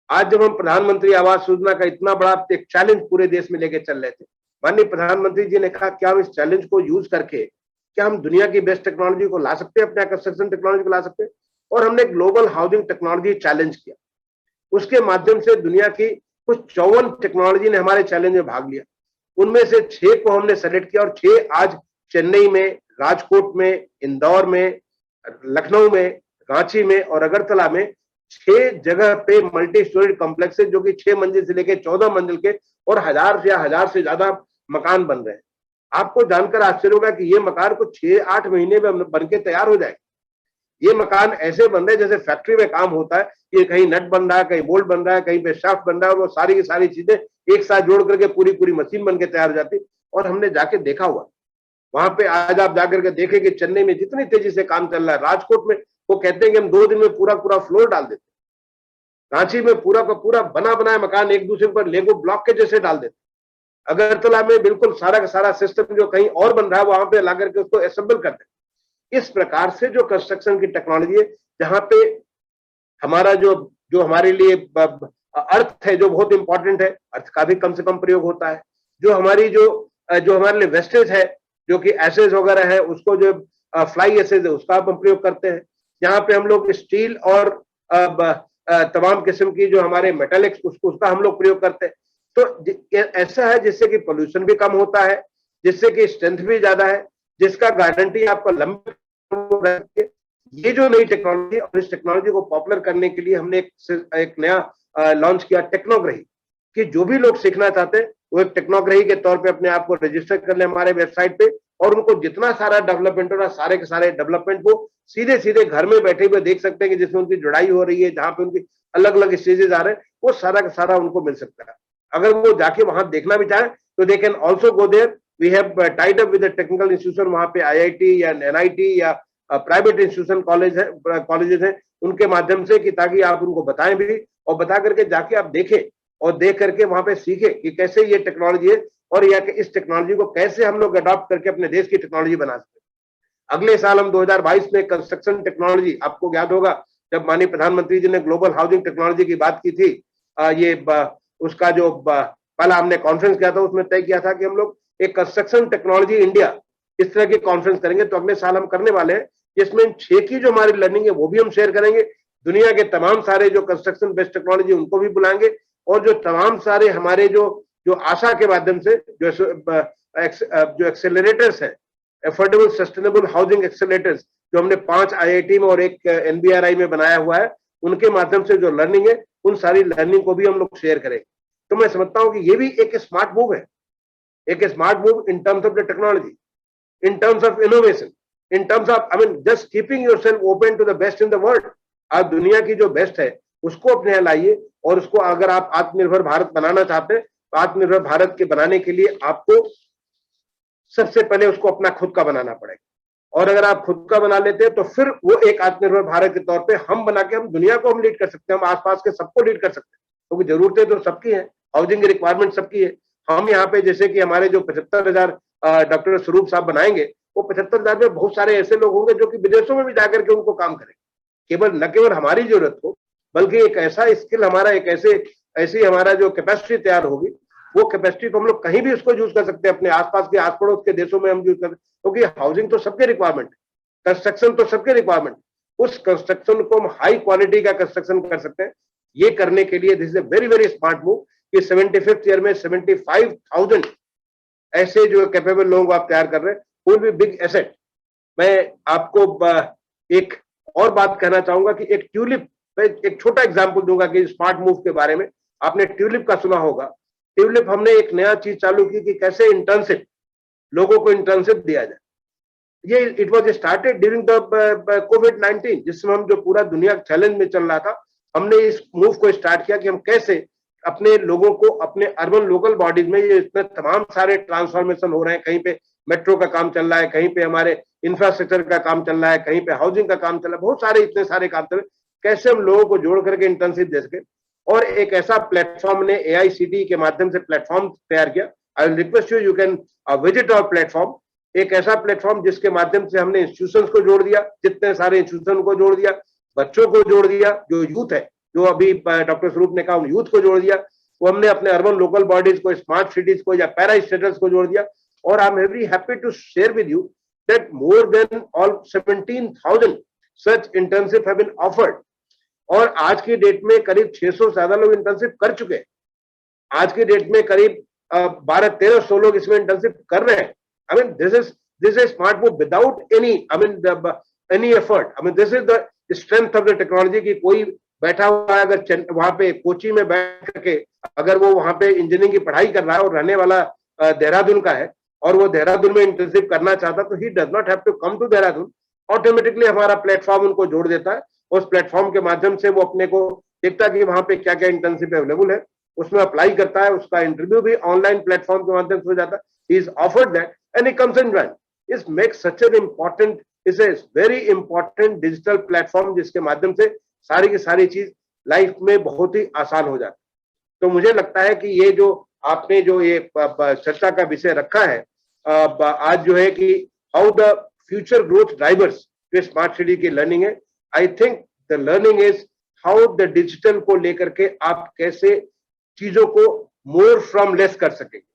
आज जब हम प्रधानमंत्री आवास योजना का इतना बड़ा एक चैलेंज पूरे देश में लेके चल रहे थे, माननीय प्रधानमंत्री जी ने कहा क्या हम इस चैलेंज को यूज करके क्या हम दुनिया की बेस्ट टेक्नोलॉजी को ला सकते हैं, अपने कंस्ट्रक्शन टेक्नोलॉजी को ला सकते हैं। और हमने ग्लोबल हाउसिंग टेक्नोलॉजी चैलेंज किया, उसके माध्यम से दुनिया की कुछ 54 टेक्नोलॉजी ने हमारे चैलेंज में भाग लिया। उनमें से 6 को हमने सेलेक्ट किया और 6 आज चेन्नई में, राजकोट में, इंदौर में, लखनऊ में, रांची में और अगरतला में 6 जगह पे मल्टी स्टोरी कॉम्प्लेक्स जो कि 6 मंजिल से लेकर 14 मंजिल के और 1000 से ज्यादा मकान बन रहे हैं। आपको जानकर आश्चर्य होगा कि ये मकान कुछ 6-8 महीने में बन के तैयार हो जाए। ये मकान ऐसे बन रहे हैं जैसे फैक्ट्री में काम होता है कि कहीं नट बन रहा है, कहीं बोल्ट बन रहा है, कहीं पे शाफ्ट बन रहा है, और वो सारी की सारी चीजें एक साथ जोड़ करके पूरी मशीन बन के तैयार हो जाती। और हमने जाके देखा हुआ वहां पे, आज आप जाकर के देखें कि चेन्नई में जितनी तेजी से काम चल रहा है, राजकोट में वो कहते हैं कि हम 2 दिन में पूरा फ्लोर डाल देते, रांची में पूरा का पूरा बना बनाया मकान एक दूसरे पर लेगो ब्लॉक के जैसे डाल देते, अगरतला में बिल्कुल सारा का सारा सिस्टम जो कहीं और बन रहा है वहां पे ला करके उसको असेंबल कर देते। इस प्रकार से जो कंस्ट्रक्शन की टेक्नोलॉजी है, जहां पे हमारा जो हमारे लिए अर्थ है जो बहुत इंपॉर्टेंट है, अर्थ का भी कम से कम प्रयोग होता है। जो हमारी जो हमारे लिए वेस्टेज है, जो कि एसेज वगैरह है, उसको जो फ्लाई एसेज है उसका हम प्रयोग करते हैं। यहाँ पे हम लोग स्टील और तमाम किस्म की जो हमारे मेटालिक्स उसका हम लोग प्रयोग करते हैं। तो ऐसा है जिससे कि पोल्यूशन भी कम होता है, जिससे कि स्ट्रेंथ भी ज्यादा है, जिसका गारंटी आपको लंबे। ये जो नई टेक्नोलॉजी, और इस टेक्नोलॉजी को पॉपुलर करने के लिए हमने एक नया लॉन्च किया, टेक्नोग्राही, कि जो भी लोग सीखना चाहते हैं वो एक टेक्नोग्राही के तौर पे अपने आप को रजिस्टर कर ले हमारे वेबसाइट पे, और उनको जितना सारा डेवलपमेंट हो रहा, सारे के सारे डेवलपमेंट वो सीधे घर में बैठे हुए देख सकते हैं कि जिसमें उनकी जुड़ाई हो रही है, जहां पे उनकी अलग अलग स्टेजेस आ रहे हैं, वो सारा का सारा उनको मिल सकता है। अगर वो जाके वहां देखना भी चाहे तो they can also go there. We have tied up with technical institution, वहां पे IIT या NIT या प्राइवेट इंस्टीट्यूशन कॉलेजेस हैं, उनके माध्यम से, कि ताकि आप उनको बताएं भी और बता करके जाके आप देखें और देख करके वहां पे सीखें कि कैसे ये टेक्नोलॉजी है और या कि इस टेक्नोलॉजी को कैसे हम लोग अडॉप्ट करके अपने देश की टेक्नोलॉजी बना सकते हैं। अगले साल हम 2022 में कंस्ट्रक्शन टेक्नोलॉजी, आपको याद होगा जब माननीय प्रधानमंत्री जी ने ग्लोबल हाउसिंग टेक्नोलॉजी की बात की थी, उसका जो पहला हमने कॉन्फ्रेंस किया था उसमें तय किया था कि हम लोग एक कंस्ट्रक्शन टेक्नोलॉजी इंडिया इस तरह की कॉन्फ्रेंस करेंगे। तो अगले साल हम करने वाले हैं, जिसमें 6 की जो हमारी लर्निंग है वो भी हम शेयर करेंगे। दुनिया के तमाम सारे जो कंस्ट्रक्शन बेस्ड टेक्नोलॉजी उनको भी बुलाएंगे, और जो तमाम सारे हमारे जो आशा के माध्यम से जो एक्सेलरेटर्स है, अफोर्डेबल सस्टेनेबल हाउसिंग एक्सेलरेटर्स, जो हमने 5 IIT में और एक NBRI में बनाया हुआ है, उनके माध्यम से जो लर्निंग है उन सारी लर्निंग को भी हम लोग शेयर करेंगे। तो मैं समझता हूं कि ये भी एक स्मार्ट मूव है, एक smart move in terms of the technology, in terms of innovation, in terms of just keeping yourself open to the best in the world. आप दुनिया की जो बेस्ट है उसको अपने यहाँ लाइए, और उसको अगर आप आत्मनिर्भर भारत बनाना चाहते हैं तो आत्मनिर्भर भारत के बनाने के लिए आपको सबसे पहले उसको अपना खुद का बनाना पड़ेगा। और अगर आप खुद का बना लेते हैं तो फिर वो एक आत्मनिर्भर भारत के तौर पे हम बना के हम दुनिया को हम लीड कर सकते हैं, हम आसपास के सबको लीड कर सकते हैं, क्योंकि जरूरतें तो सबकी हैं, हाउसिंग की रिक्वायरमेंट सबकी है। हम यहाँ पे जैसे कि हमारे जो 75,000 डॉक्टर स्वरूप साहब बनाएंगे, वो 75,000 में बहुत सारे ऐसे लोग होंगे जो कि विदेशों में भी जाकर के उनको काम करेंगे। केवल न केवल हमारी जरूरत हो, बल्कि एक ऐसा स्किल हमारा, एक ऐसी हमारा जो कैपेसिटी तैयार होगी, वो कैपेसिटी को हम लोग कहीं भी उसको यूज कर सकते हैं, अपने आसपास के आस पड़ोस के देशों में हम यूज कर, क्योंकि हाउसिंग तो सबके रिक्वायरमेंट है, कंस्ट्रक्शन तो सबके रिक्वायरमेंट, उस कंस्ट्रक्शन को हम हाई क्वालिटी का कंस्ट्रक्शन कर सकते हैं। ये करने के लिए this is a very very smart move कि 75th ईयर में 75,000 ऐसे जो कैपेबल लोगों को आप तैयार कर रहे हैं, विल बी बिग एसेट। मैं आपको एक और बात कहना चाहूंगा कि एक ट्यूलिप, एक छोटा एग्जांपल दूंगा कि स्मार्ट मूव के बारे में। आपने ट्यूलिप का सुना होगा। ट्यूलिप हमने एक नया चीज चालू की कि कैसे इंटर्नशिप, लोगों को इंटर्नशिप दिया जाए। ये it was started during the COVID, जिसमें हम जो पूरा दुनिया चैलेंज में चल रहा था, हमने इस मूव को स्टार्ट किया कि हम कैसे अपने लोगों को अपने अर्बन लोकल बॉडीज में, ये इसमें तमाम सारे ट्रांसफॉर्मेशन हो रहे हैं, कहीं पे मेट्रो का काम चल रहा है, कहीं पे हमारे इंफ्रास्ट्रक्चर का काम चल रहा है, कहीं पे हाउसिंग का काम चल रहा है, बहुत सारे इतने सारे काम चल रहे हैं, कैसे हम लोगों को जोड़ करके इंटर्नशिप दे सके। और एक ऐसा प्लेटफॉर्म ने AICTE के माध्यम से प्लेटफॉर्म तैयार किया। I will request you can visit our platform. एक ऐसा प्लेटफॉर्म जिसके माध्यम से हमने इंस्टीट्यूशंस को जोड़ दिया, जितने सारे इंस्टीट्यूशन को जोड़ दिया, बच्चों को जोड़ दिया, जो यूथ है, जो अभी डॉक्टर स्वरूप ने कहा यूथ को जोड़ दिया, वो हमने अपने अर्बन लोकल बॉडीज को, स्मार्ट सिटीज को या पैरा स्टेटस को जोड़ दिया। और I am very happy to share with you that more than all 17,000 such internship have been offered. और आज की डेट में करीब 600 से ज्यादा लोग इंटर्नशिप कर चुके हैं। आज की डेट में करीब 1200-1300 लोग इसमें इंटर्नशिप कर रहे हैं। आई mean this is smart move without any any effort. I mean this is the strength of the technology की कोई बैठा हुआ है अगर वहां पे कोची में बैठ करके अगर वो वहां पे इंजीनियरिंग की पढ़ाई कर रहा है और रहने वाला देहरादून का है और वो देहरादून में इंटर्नशिप करना चाहता, तो he does not have to come to Dehradun. Automatically हमारा प्लेटफॉर्म उनको जोड़ देता है। उस प्लेटफॉर्म के माध्यम से वो अपने को देखता है कि वहां पे क्या क्या इंटर्नशिप अवेलेबल है, उसमें अप्लाई करता है, उसका इंटरव्यू भी ऑनलाइन प्लेटफॉर्म के माध्यम से हो जाता है। He is offered that and he comes and join. इस makes such an important, is a very important digital platform जिसके माध्यम से सारी की सारी चीज लाइफ में बहुत ही आसान हो जाता है। तो मुझे लगता है कि ये जो आपने जो ये चर्चा का विषय रखा है आज जो है कि how the future growth drivers जो स्मार्ट सिटी की लर्निंग है, I think the learning is how the digital को लेकर के आप कैसे चीजों को मोर फ्रॉम लेस कर सकेंगे।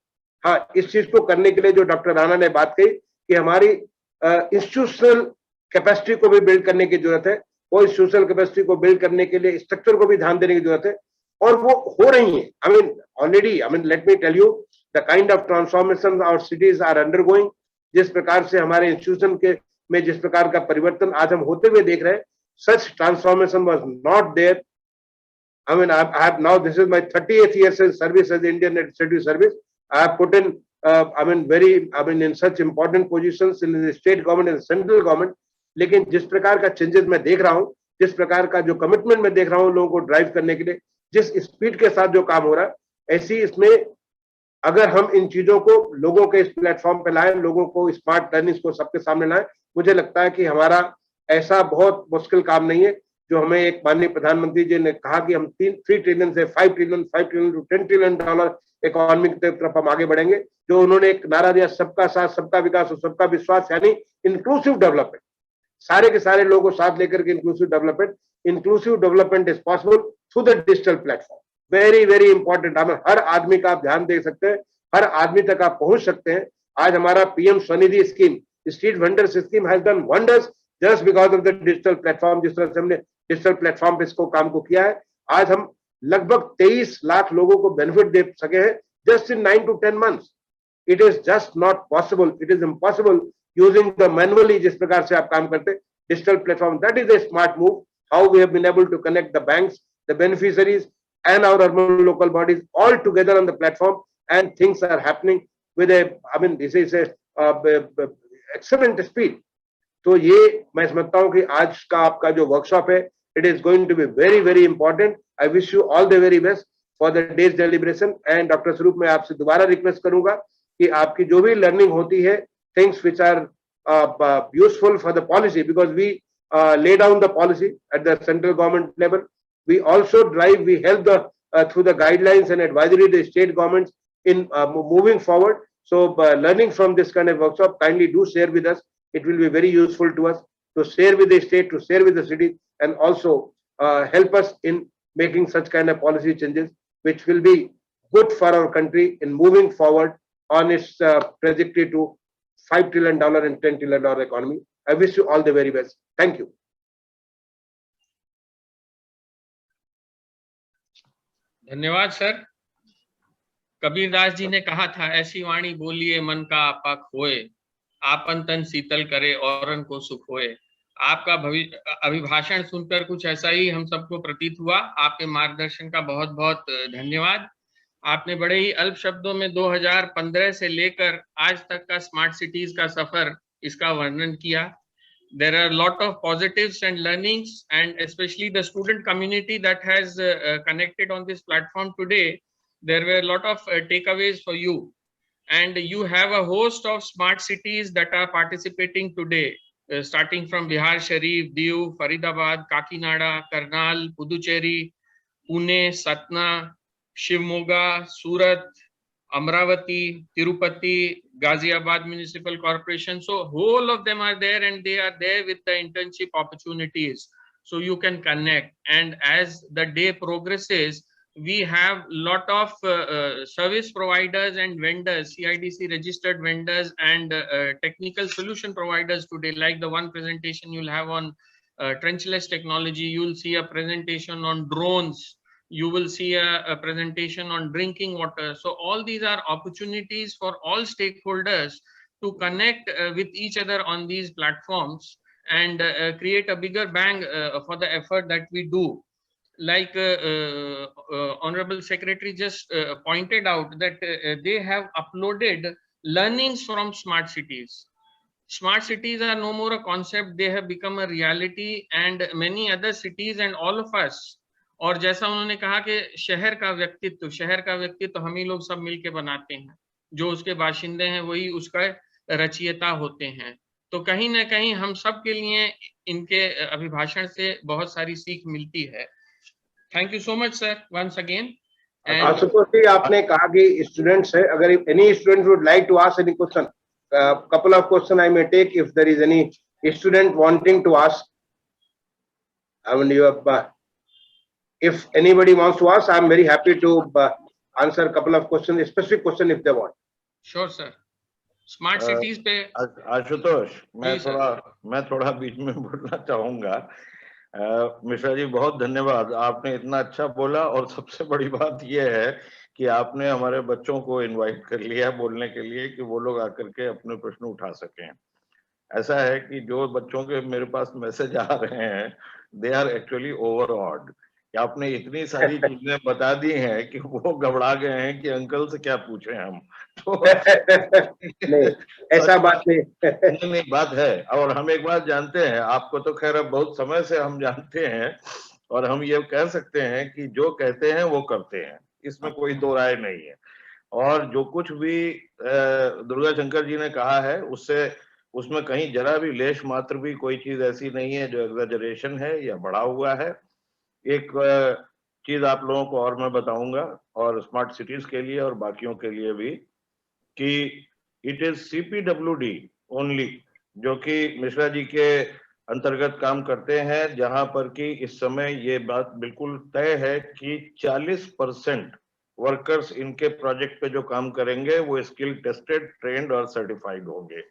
हाँ, इस चीज को करने के लिए जो डॉक्टर राणा ने बात कही कि हमारी इंस्टीट्यूशनल कैपेसिटी को भी बिल्ड करने की जरूरत है, वो इंस्टीट्यूशनल कैपेसिटी को बिल्ड करने के लिए स्ट्रक्चर को भी ध्यान देने की जरूरत है, और वो हो रही है। I mean already, I mean let me tell you the kind of transformation our cities are undergoing. जिस प्रकार से हमारे इंस्टीट्यूशन के में जिस प्रकार का परिवर्तन आज हम होते हुए देख रहे हैं, such transformation was not there. I mean, I have now, this is my 38th year since service as Indian Administrative Service. I have put in, in such important positions in the state government and central government. लेकिन जिस प्रकार का changes मैं देख रहा हूँ, जिस प्रकार का जो कमिटमेंट मैं देख रहा हूँ लोगों को ड्राइव करने के लिए, जिस स्पीड के साथ जो काम हो रहा है, ऐसी इसमें अगर हम इन चीजों को लोगों के इस प्लेटफॉर्म पे लाएं, लोगों को स्मार्ट लर्निंग को सबके सामने लाएं, मुझे लगता है कि हमारा ऐसा बहुत मुश्किल काम नहीं है जो हमें एक माननीय प्रधानमंत्री जी ने कहा कि हम 3 ट्रिलियन से 5 trillion to 10 trillion dollar economy की तरफ हम आगे बढ़ेंगे। जो उन्होंने एक नारा दिया, सबका साथ, सबका विकास और सबका विश्वास, यानी इंक्लूसिव डेवलपमेंट, सारे के सारे लोगों को साथ लेकर के inclusive development is possible through the digital platform. Very very important. हमें हर आदमी का आप ध्यान दे सकते हैं, हर आदमी तक आप पहुंच सकते हैं। आज हमारा PM Svanidhi scheme, street vendors scheme has done wonders just because of the digital platform. जिस तरह से हमने डिजिटल प्लेटफॉर्म पे इसको काम को किया है, आज हम लगभग 23 लाख लोगों को बेनिफिट दे सके हैं just in 9 to 10 months। It is just not possible, it is impossible using the manually जिस प्रकार से आप काम करते। Digital platform, that is a smart move, how we have been able to connect the banks, the beneficiaries and our urban local bodies all together on the platform, and things are happening with a, I mean, this is a excellent speed. तो ये मैं समझता हूँ कि आज का आपका जो वर्कशॉप है, it is going to be very very important. I wish you all the very best for the day's deliberation. And doctor स्वरूप, मैं आपसे दोबारा रिक्वेस्ट करूंगा कि आपकी जो भी लर्निंग होती है, things which are useful for the policy, because we lay down the policy at the central government level. We also drive, we help the through the guidelines and advisory the state governments in moving forward. So learning from this kind of workshop, kindly do share with us. It will be very useful to us to share with the state, to share with the city, and also help us in making such kind of policy changes, which will be good for our country in moving forward on its trajectory to $5 trillion and $10 trillion economy. I wish you all the very best. Thank you. धन्यवाद sir. Kabirdas ji ने कहा था, ऐसी वाणी बोलिए मन का आपा खोए, आपन तन शीतल करे औरन को सुख होए। आपका अभिभाषण सुनकर कुछ ऐसा ही हम सबको प्रतीत हुआ। आपके मार्गदर्शन का बहुत बहुत धन्यवाद। आपने बड़े ही अल्प शब्दों में 2015 से लेकर आज तक का स्मार्ट सिटीज का सफर, इसका वर्णन किया। There are a lot of positives and learnings, and especially the student community that has connected on this platform today. There were a lot of takeaways for you, and you have a host of smart cities that are participating today, starting from Bihar Sharif, Diu, Faridabad, Kakinada, Karnal, Puducherry, Pune, Satna, Shivmoga, Surat, Amravati, Tirupati, Ghaziabad Municipal Corporation. So whole of them are there, and they are there with the internship opportunities. So you can connect. And as the day progresses, we have lot of service providers and vendors, CIDC registered vendors and technical solution providers today, like the one presentation you'll have on trenchless technology. You'll see a presentation on drones. You will see a presentation on drinking water. So all these are opportunities for all stakeholders to connect with each other on these platforms and create a bigger bang for the effort that we do. Like Honorable Secretary just pointed out that they have uploaded learnings from smart cities. Smart cities are no more a concept, they have become a reality, and many other cities and all of us. और जैसा उन्होंने कहा कि शहर का व्यक्तित्व हम ही लोग सब मिलके बनाते हैं, जो उसके बाशिंदे हैं वही उसका रचयिता होते हैं। तो कहीं ना कहीं हम सब के लिए इनके अभिभाषण से बहुत सारी सीख मिलती है। Thank you so much sir once again. Ashutosh ji, आपने कहा कि स्टूडेंट्स है, अगर any student would like to ask any question, couple of question I may take if there is any student wanting to ask. I mean, you have, if anybody wants to ask, I am very happy to answer a couple of questions, specific question if they want. Sure sir. Smart cities पे आशुतोष, मैं थोड़ा बीच में बोलना चाहूंगा। मिश्रा जी बहुत धन्यवाद, आपने इतना अच्छा बोला, और सबसे बड़ी बात यह है कि आपने हमारे बच्चों को इनवाइट कर लिया बोलने के लिए कि वो लोग आकर के अपने प्रश्न उठा सकें। ऐसा है कि जो बच्चों के मेरे पास मैसेज आ रहे हैं, दे आर एक्चुअली ओवरऑड कि आपने इतनी सारी चीजें बता दी हैं कि वो घबरा गए हैं कि अंकल से क्या पूछें हम। तो नहीं, ऐसा बात नहीं। नहीं बात है। और हम एक बात जानते हैं, आपको तो खैर अब बहुत समय से हम जानते हैं, और हम ये कह सकते हैं कि जो कहते हैं वो करते हैं, इसमें कोई दो राय नहीं है। और जो कुछ भी दुर्गा शंकर जी ने कहा है उसमें कहीं जरा भी लेश मात्र भी कोई चीज ऐसी नहीं है जो एग्जैजरेशन है या बढ़ा हुआ है। एक चीज आप लोगों को और मैं बताऊंगा, और स्मार्ट सिटीज के लिए और बाकियों के लिए भी, कि इट इज CPWD ओनली जो कि मिश्रा जी के अंतर्गत काम करते हैं, जहां पर कि इस समय ये बात बिल्कुल तय है कि 40% वर्कर्स इनके प्रोजेक्ट पे जो काम करेंगे वो स्किल टेस्टेड, ट्रेंड और सर्टिफाइड होंगे।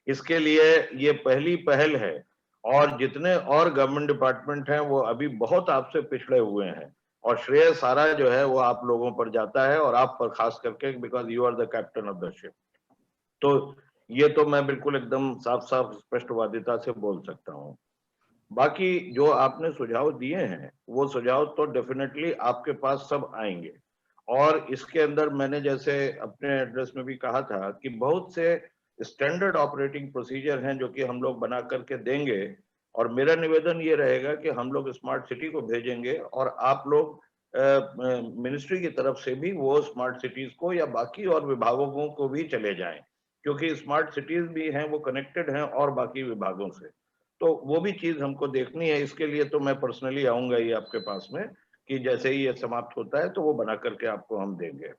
इसके लिए ये पहली पहल है, और जितने और गवर्नमेंट डिपार्टमेंट हैं वो अभी बहुत आपसे पिछड़े हुए हैं, और श्रेय सारा जो है वो आप लोगों पर जाता है, और आप पर खास करके, because you are the captain of the ship. तो ये तो मैं बिल्कुल एकदम साफ साफ स्पष्टवादिता से बोल सकता हूँ। बाकी जो आपने सुझाव दिए हैं वो सुझाव तो डेफिनेटली आपके पास सब आएंगे, और इसके अंदर मैंने जैसे अपने एड्रेस में भी कहा था कि बहुत से स्टैंडर्ड ऑपरेटिंग प्रोसीजर हैं जो कि हम लोग बना करके देंगे, और मेरा निवेदन ये रहेगा कि हम लोग स्मार्ट सिटी को भेजेंगे, और आप लोग मिनिस्ट्री की तरफ से भी वो स्मार्ट सिटीज को या बाकी और विभागों को भी चले जाएं, क्योंकि स्मार्ट सिटीज भी हैं, वो कनेक्टेड हैं और बाकी विभागों से, तो वो भी चीज हमको देखनी है। इसके लिए तो मैं पर्सनली आऊंगा ही आपके पास में, कि जैसे ही ये समाप्त होता है तो वो बना करके आपको हम देंगे।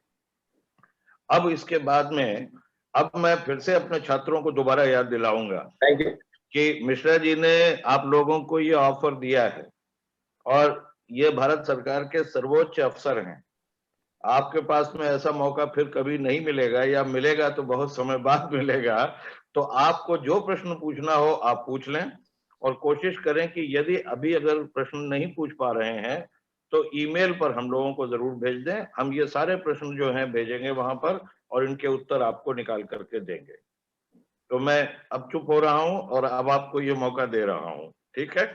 अब इसके बाद में अब मैं फिर से अपने छात्रों को दोबारा याद दिलाऊंगा थैंक यू। कि मिश्रा जी ने आप लोगों को ये ऑफर दिया है और ये भारत सरकार के सर्वोच्च अफसर हैं। आपके पास में ऐसा मौका फिर कभी नहीं मिलेगा, या मिलेगा तो बहुत समय बाद मिलेगा। तो आपको जो प्रश्न पूछना हो आप पूछ लें, और कोशिश करें कि यदि अभी अगर प्रश्न नहीं पूछ पा रहे हैं तो ईमेल पर हम लोगों को जरूर भेज दें। हम ये सारे प्रश्न जो हैं भेजेंगे वहां पर, और इनके उत्तर आपको निकाल करके देंगे। तो मैं अब चुप हो रहा हूं और अब आपको ये मौका दे रहा हूं, ठीक है?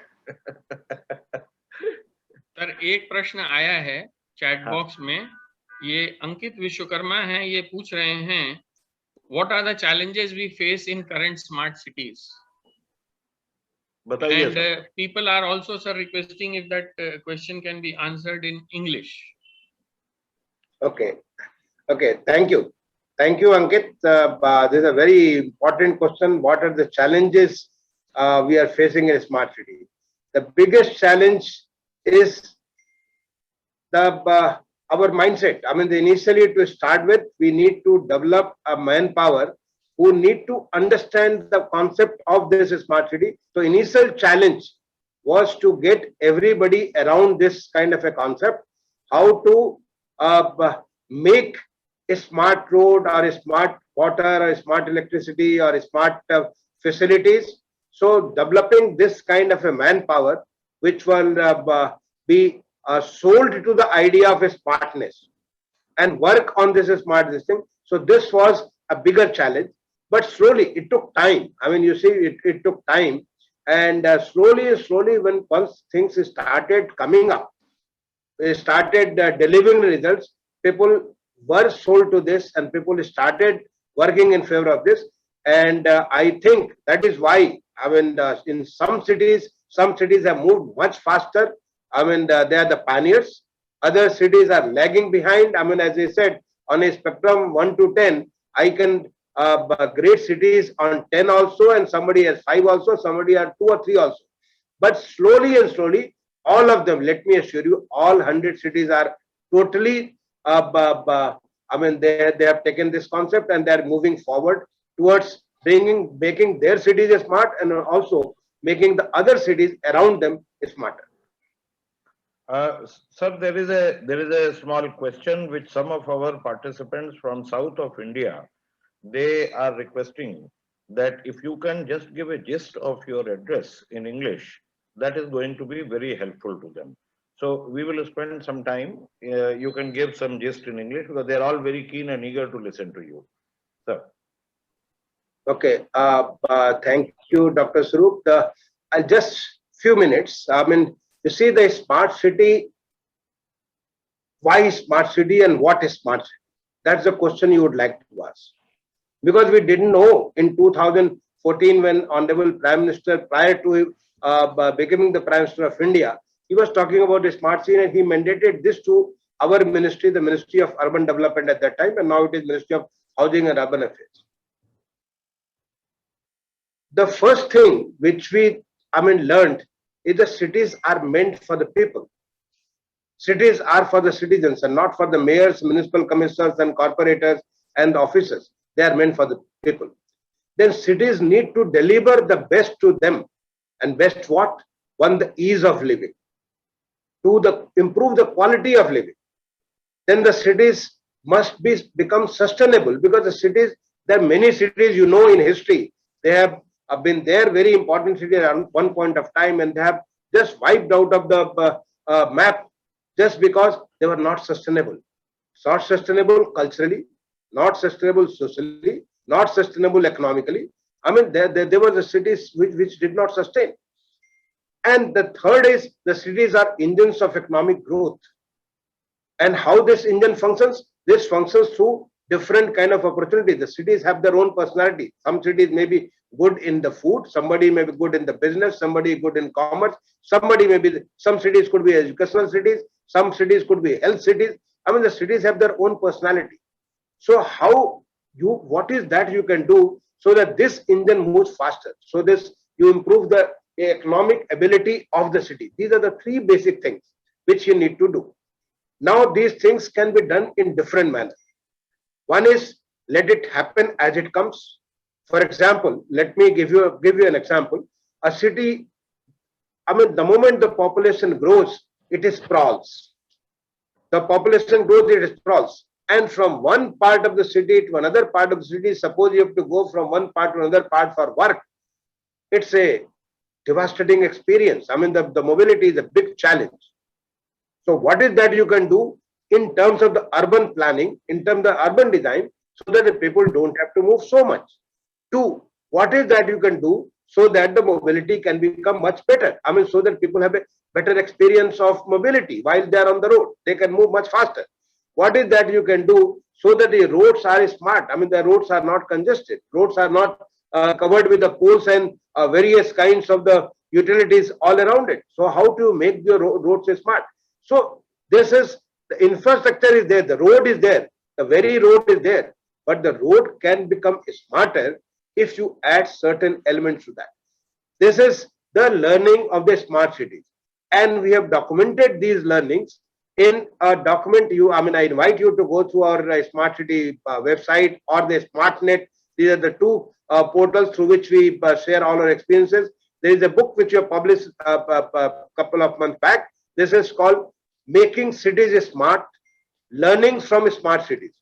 सर, एक प्रश्न आया है चैट हाँ। बॉक्स में, ये अंकित विश्वकर्मा हैं, ये पूछ रहे हैं, what are the challenges we face in current smart cities? बताइए And sir. people are also, sir, requesting if that question can be answered in English. Okay. Okay. Thank you. Thank you, Ankit. This is a very important question. What are the challenges we are facing in a smart city? The biggest challenge is our mindset. I mean, initially to start with, we need to develop a manpower who need to understand the concept of this smart city. So initial challenge was to get everybody around this kind of a concept, how to make a smart road or a smart water or a smart electricity or a smart facilities. So developing this kind of a manpower, which will be sold to the idea of a smartness and work on this smart system. So this was a bigger challenge, but slowly it took time. I mean, you see, it took time, and slowly, when once things started coming up, they started delivering results, people were sold to this and people started working in favor of this. And I think that is why, I mean, in some cities have moved much faster. I mean, they are the pioneers. Other cities are lagging behind. I mean, as I said, on a spectrum 1 to 10, I can grade cities on 10 also, and somebody has 5 also, somebody has 2 or 3 also. But slowly and slowly, all of them, let me assure you, all 100 cities are totally, I mean, they have taken this concept and they are moving forward towards making their cities smart, and also making the other cities around them smarter. Sir, there is a small question which some of our participants from south of India, they are requesting that if you can just give a gist of your address in English, that is going to be very helpful to them. So we will spend some time. You can give some gist in English, because they are all very keen and eager to listen to you. Sir. Okay. Thank you, Dr. Swaroop. I'll just few minutes. I mean, you see the smart city, why smart city and what is smart city? That's the question you would like to ask. Because we didn't know in 2014 when Honorable Prime Minister, prior to becoming the Prime Minister of India, he was talking about a smart city and he mandated this to our ministry, the Ministry of Urban Development at that time, and now it is Ministry of Housing and Urban Affairs. The first thing which we, I mean, learned is the cities are meant for the people. Cities are for the citizens and not for the mayors, municipal commissioners and corporators and officers. They are meant for the people. Then cities need to deliver the best to them. And best what? One, the ease of living. Two, improve the quality of living. Then the cities must become sustainable, because the cities, there are many cities, you know, in history, they have been there, very important cities at one point of time, and they have just wiped out of the map just because they were not sustainable. Not sustainable culturally, not sustainable socially, not sustainable economically. I mean, there were the cities which did not sustain. And the third is, the cities are engines of economic growth. And how this engine functions? This functions through different kind of opportunities. The cities have their own personality. Some cities may be good in the food, somebody may be good in the business, somebody good in commerce, some cities could be educational cities, some cities could be health cities. I mean, the cities have their own personality. So how what is that you can do so that this engine moves faster? So this, you improve the economic ability of the city. These are the three basic things which you need to do. Now these things can be done in different manners. One is let it happen as it comes. For example, let me give you an example. A city, I mean, the moment the population grows, it sprawls. The population grows, it sprawls. And from one part of the city to another part of the city, suppose you have to go from one part to another part for work, it's a devastating experience. I mean, the mobility is a big challenge. So what is that you can do in terms of the urban planning, in terms of the urban design, so that the people don't have to move so much? Two, what is that you can do so that the mobility can become much better? I mean, so that people have a better experience of mobility while they are on the road. They can move much faster. What is that you can do so that the roads are smart? I mean, the roads are not congested. Roads are not covered with the poles and various kinds of the utilities all around it. So how to make the roads smart? So this is, the infrastructure is there, the road is there, the very road is there, but the road can become smarter if you add certain elements to that. This is the learning of the smart cities. And we have documented these learnings in a document. I invite you to go through our smart city website or the SmartNet. These are the two portals through which we share all our experiences. There is a book which we have published a couple of months back. This is called Making Cities Smart, Learnings from Smart Cities.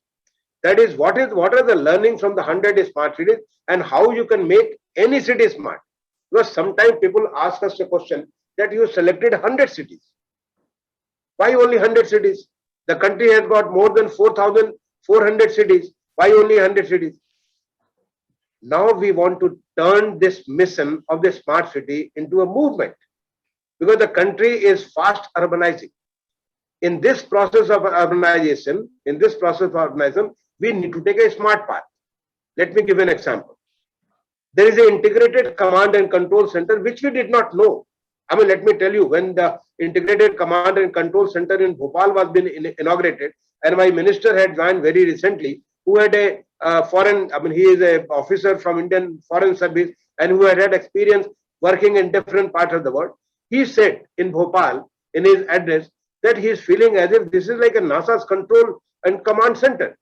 That is, what are the learnings from the 100 smart cities and how you can make any city smart. Because sometimes people ask us a question that you selected 100 cities. Why only 100 cities? The country has got more than 4,400 cities. Why only 100 cities? Now we want to turn this mission of the smart city into a movement, because the country is fast urbanizing. In this process of urbanization, we need to take a smart path. Let me give an example. There is an integrated command and control center which we did not know. I mean, let me tell you, when the integrated command and control center in Bhopal was being inaugurated, and my minister had joined very recently, who had a he is an officer from Indian Foreign Service and who had experience working in different parts of the world. He said in Bhopal, in his address, that he is feeling as if this is like a NASA's control and command center.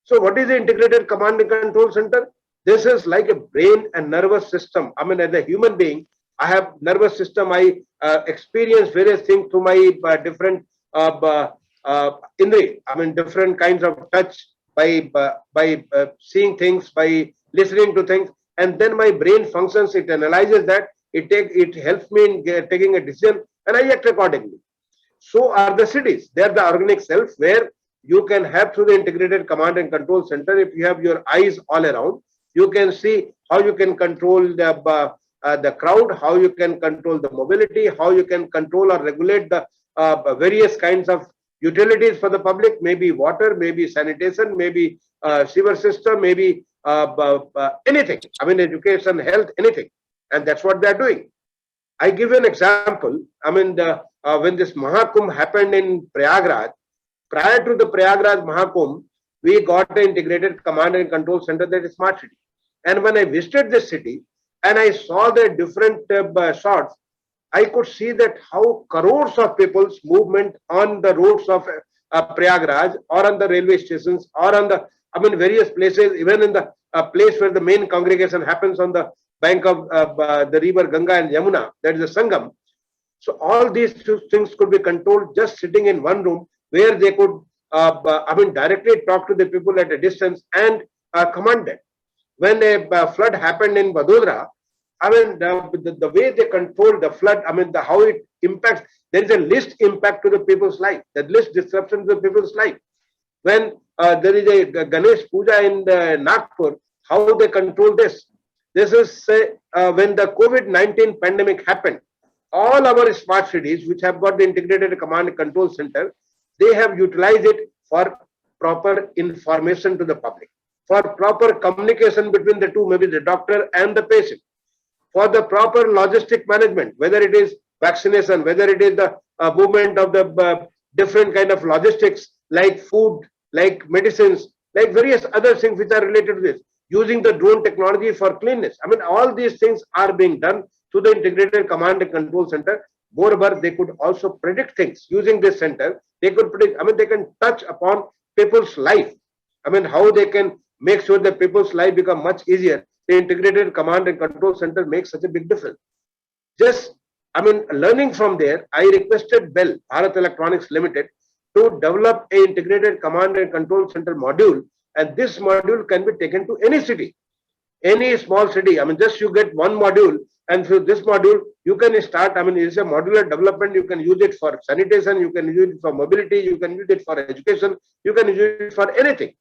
So what is the integrated command and control center? This is like a brain and nervous system. I mean, as a human being, I have nervous system. I experience various things through my different indri. I mean, different kinds of touch, by seeing things, by listening to things, and then my brain functions. It analyzes that. It helps me in taking a decision, and I act accordingly. So are the cities. They are the organic self where you can have, through the integrated command and control center, if you have your eyes all around, you can see how you can control the crowd, how you can control the mobility, how you can control or regulate the various kinds of utilities for the public, maybe water, maybe sanitation, maybe sewer system, maybe anything. I mean, education, health, anything. And that's what they're doing. I give an example. I mean, when this Mahakumbh happened in Prayagraj, prior to the Prayagraj Mahakumbh, we got the integrated command and control center, that is Smart City. And when I visited this city and I saw the different shots, I could see that how crores of people's movement on the roads of Prayagraj or on the railway stations or on the, various places, even in the place where the main congregation happens on the bank of the river Ganga and Yamuna, that is the Sangam. So all these two things could be controlled just sitting in one room, where they could, directly talk to the people at a distance and command them. When a flood happened in Vadodara, the way they control the flood, how it impacts, there is a least impact to the people's life, the least disruption to the people's life. When there is a Ganesh Puja in Nagpur, how they control this. This is when the COVID-19 pandemic happened, all our smart cities which have got the integrated command and control center, they have utilized it for proper information to the public, for proper communication between the two, maybe the doctor and the patient, for the proper logistic management, whether it is vaccination, whether it is the movement of the different kind of logistics like food, like medicines, like various other things which are related to this, using the drone technology for cleanness. I mean, all these things are being done through the integrated command and control center. Moreover, they could also predict things using this center. They could predict, I mean, they can touch upon people's life. I mean, how they can make sure that people's life become much easier. The integrated command and control center makes such a big difference. Just, I mean, learning from there, I requested Bell, Bharat Electronics Limited, to develop a integrated command and control center module. And this module can be taken to any city, any small city. I mean, just you get one module, and through this module, you can start. I mean, it's a modular development. You can use it for sanitation, you can use it for mobility, you can use it for education, you can use it for anything.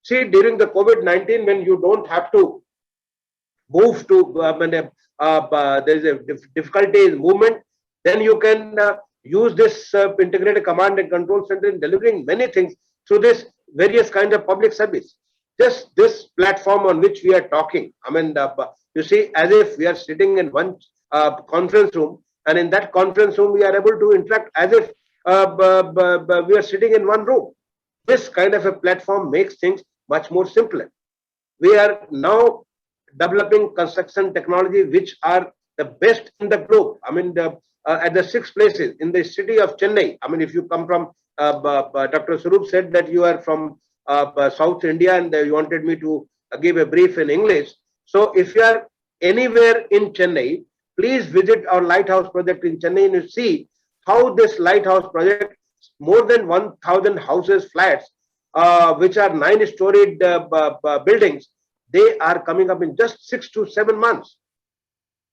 See, during the COVID-19, when you don't have to move to, there is a difficulty in movement, then you can use this integrated command and control center in delivering many things through this various kinds of public service. Just this platform on which we are talking, I mean, you see, as if we are sitting in one conference room, and in that conference room, we are able to interact as if we are sitting in one room. This kind of a platform makes things much more simpler. We are now developing construction technology which are the best in the globe. I mean, at the 6 places in the city of Chennai. I mean, if you come from, Dr. Swarup said that you are from South India, and you wanted me to give a brief in English. So if you are anywhere in Chennai, please visit our lighthouse project in Chennai and you see how this lighthouse project, more than 1,000 houses, flats, which are 9-storied buildings, they are coming up in just 6 to 7 months.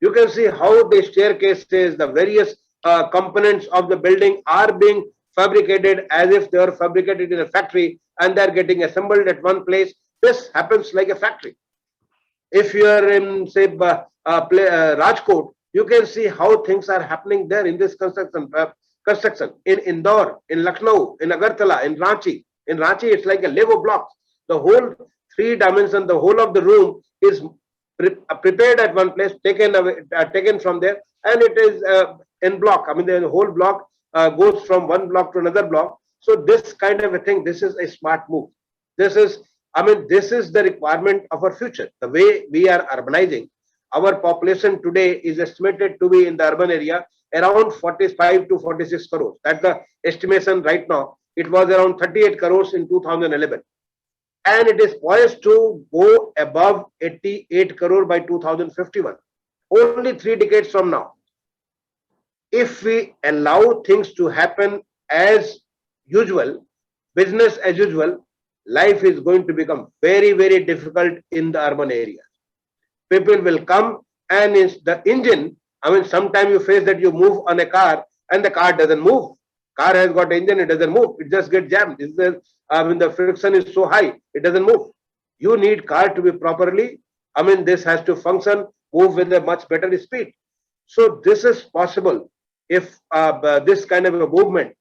You can see how the staircases, the various components of the building are being fabricated as if they are fabricated in a factory, and they are getting assembled at one place. This happens like a factory. If you are in, say, Rajkot, you can see how things are happening there in this construction. In Indore, in Lucknow, in Agartala, in Ranchi. In Ranchi, it's like a Lego block. The whole 3 dimension, the whole of the room is prepared at one place, taken from there, and it is in block. I mean, the whole block goes from one block to another block. So this kind of a thing, this is a smart move. This is, I mean, this is the requirement of our future. The way we are urbanizing, our population today is estimated to be in the urban area around 45 to 46 crores. That's the estimation right now. It was around 38 crores in 2011. And it is poised to go above 88 crore by 2051. Only 3 decades from now. If we allow things to happen as usual, business as usual, life is going to become very, very difficult in the urban areas. People will come, and the engine, I mean, sometimes you face that you move on a car and the car doesn't move. Car has got engine, it doesn't move. It just gets jammed. I mean, the friction is so high, it doesn't move. You need car to be properly, I mean, this has to function, move with a much better speed. So this is possible if this kind of a movement,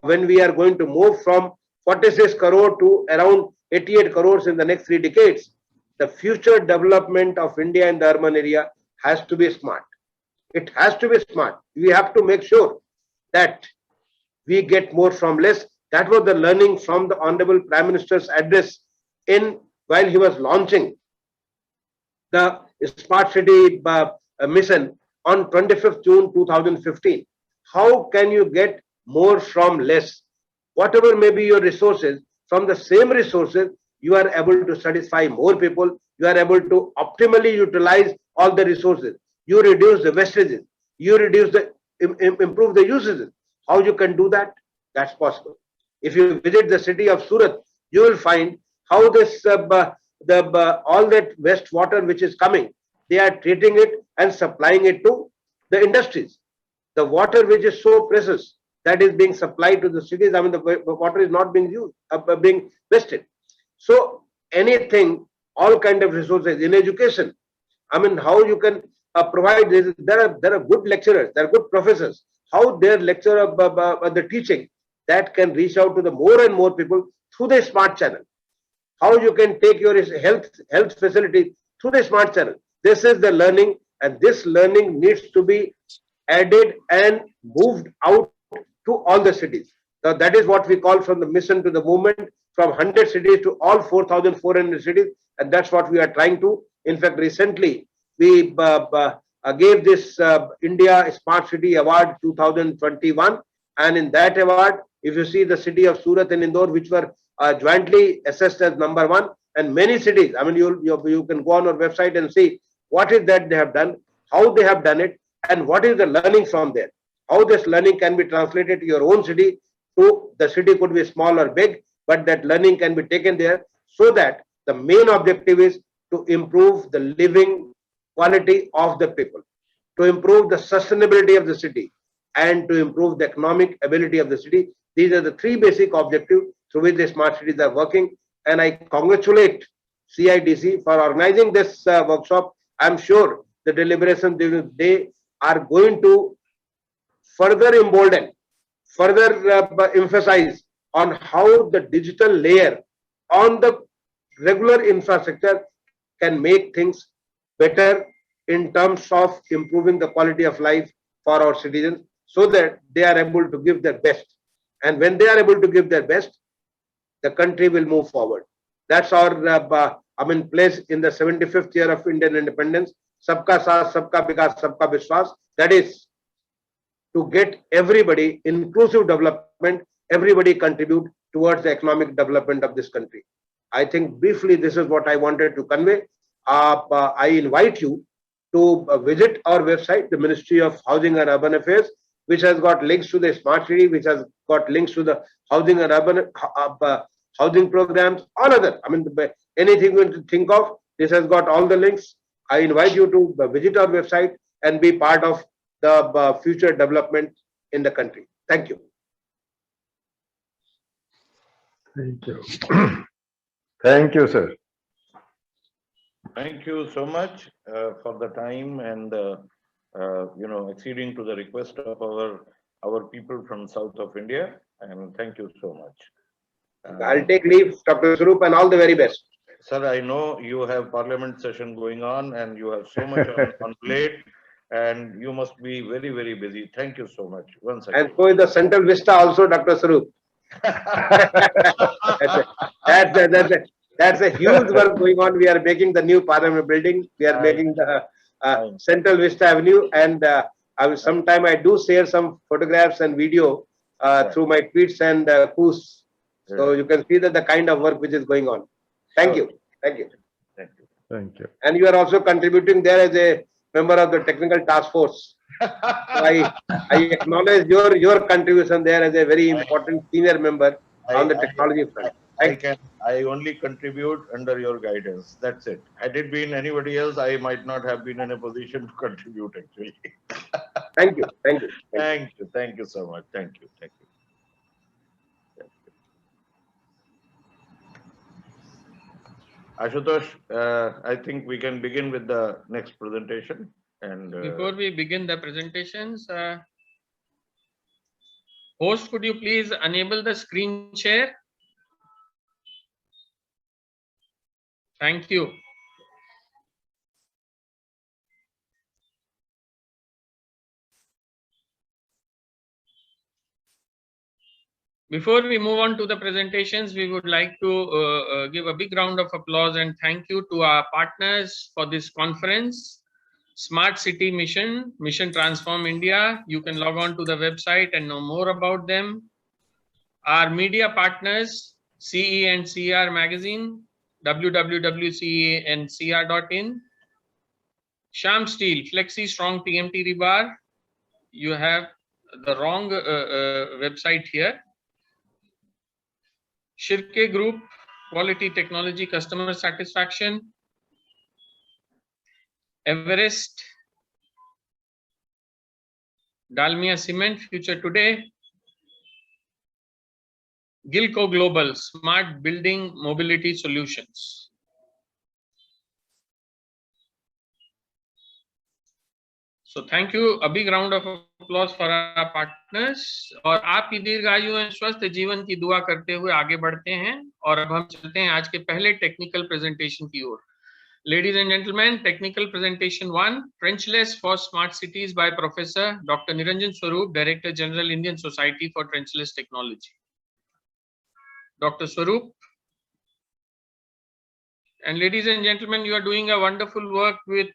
when we are going to move from 46 crore to around 88 crores in the next 3 decades, the future development of India in the urban area has to be smart. It has to be smart. We have to make sure that we get more from less. That was the learning from the Honorable Prime Minister's address while he was launching the Smart City mission on 25th June 2015. How can you get more from less? Whatever may be your resources, from the same resources, you are able to satisfy more people. You are able to optimally utilize all the resources. You reduce the wastages. You reduce improve the usages. How you can do that? That's possible. If you visit the city of Surat, you will find how this all that waste water which is coming, they are treating it and supplying it to the industries. The water which is so precious, that is being supplied to the cities. I mean, the water is not being used, being wasted. So anything, all kind of resources in education. I mean, how you can provide this? There are good lecturers, there are good professors. How their lecture of the teaching that can reach out to the more and more people through the smart channel. How you can take your health facility through the smart channel. This is the learning, and this learning needs to be added and moved out to all the cities. Now, that is what we call from the mission to the movement, from from 100 cities to all 4,400 cities, and that's what we are trying to. In fact, recently we gave this India Smart City Award 2021, and in that award, if you see the city of Surat and Indore, which were jointly assessed as #1, and many cities, I mean, you can go on our website and see what is that they have done, how they have done it, and what is the learning from there. How this learning can be translated to your own city. So the city could be small or big, but that learning can be taken there, so that the main objective is to improve the living quality of the people, to improve the sustainability of the city, and to improve the economic ability of the city. These are the three basic objectives through which the smart cities are working. And I congratulate CIDC for organizing this workshop. I'm sure the deliberations during the day are going to further embolden, further emphasize on how the digital layer on the regular infrastructure can make things better in terms of improving the quality of life for our citizens, so that they are able to give their best. And when they are able to give their best, the country will move forward. That's our place in the 75th year of Indian independence. Sabka Saath, Sabka Vikas, Sabka Vishwas. That is to get everybody inclusive development, everybody contribute towards the economic development of this country. I think briefly this is what I wanted to convey. I invite you to visit our website, the Ministry of Housing and Urban Affairs, which has got links to the smart city, which has got links to the housing and urban housing programs, all other. I mean, anything you can think of, this has got all the links. I invite you to visit our website and be part of the future development in the country. Thank you. Thank you. Thank you, sir. Thank you so much for the time and acceding to the request of our people from south of India. And thank you so much. I'll take leave, Dr. Swaroop, and all the very best. Sir, I know you have parliament session going on and you have so much on plate, and you must be very, very busy. Thank you so much. Once again. And so is the Central Vista also, Dr. Swaroop. That's a huge work going on. We are making the new parliament building. We are making the Central Vista Avenue, and sometime I do share some photographs and video through my tweets and posts. So you can see that the kind of work which is going on. Thank you. Thank you. Thank you. Thank you. And you are also contributing there as a member of the technical task force. So I acknowledge your contribution there as a very important senior member on the technology front. I only contribute under your guidance. That's it. Had it been anybody else, I might not have been in a position to contribute actually. Thank you. Thank you. Thank you. Thank you so much. Thank you. Thank you. Ashutosh, I think we can begin with the next presentation. And before we begin the presentations, host, could you please enable the screen share? Thank you. Before we move on to the presentations, we would like to give a big round of applause and thank you to our partners for this conference. Smart City Mission, Mission Transform India. You can log on to the website and know more about them. Our media partners, CE and CR Magazine, www.ceandcr.in. Sham Steel, Flexi Strong TMT Rebar. You have the wrong website here. Shirke Group, Quality Technology Customer Satisfaction. Everest, Dalmia Cement, Future Today. Gilco Global, Smart Building Mobility Solutions. So thank you. A big round of applause for our partners. और आपकी दीर्घायु एवं स्वस्थ जीवन की दुआ करते हुए आगे बढ़ते हैं और अब हम चलते हैं आज के पहले टेक्निकल प्रेजेंटेशन की ओर. Ladies and gentlemen, technical presentation 1, Trenchless for Smart Cities by Professor Dr. Niranjan Swaroop, Director General, Indian Society for Trenchless Technology. Dr. Swaroop, And ladies and gentlemen, you are doing a wonderful work with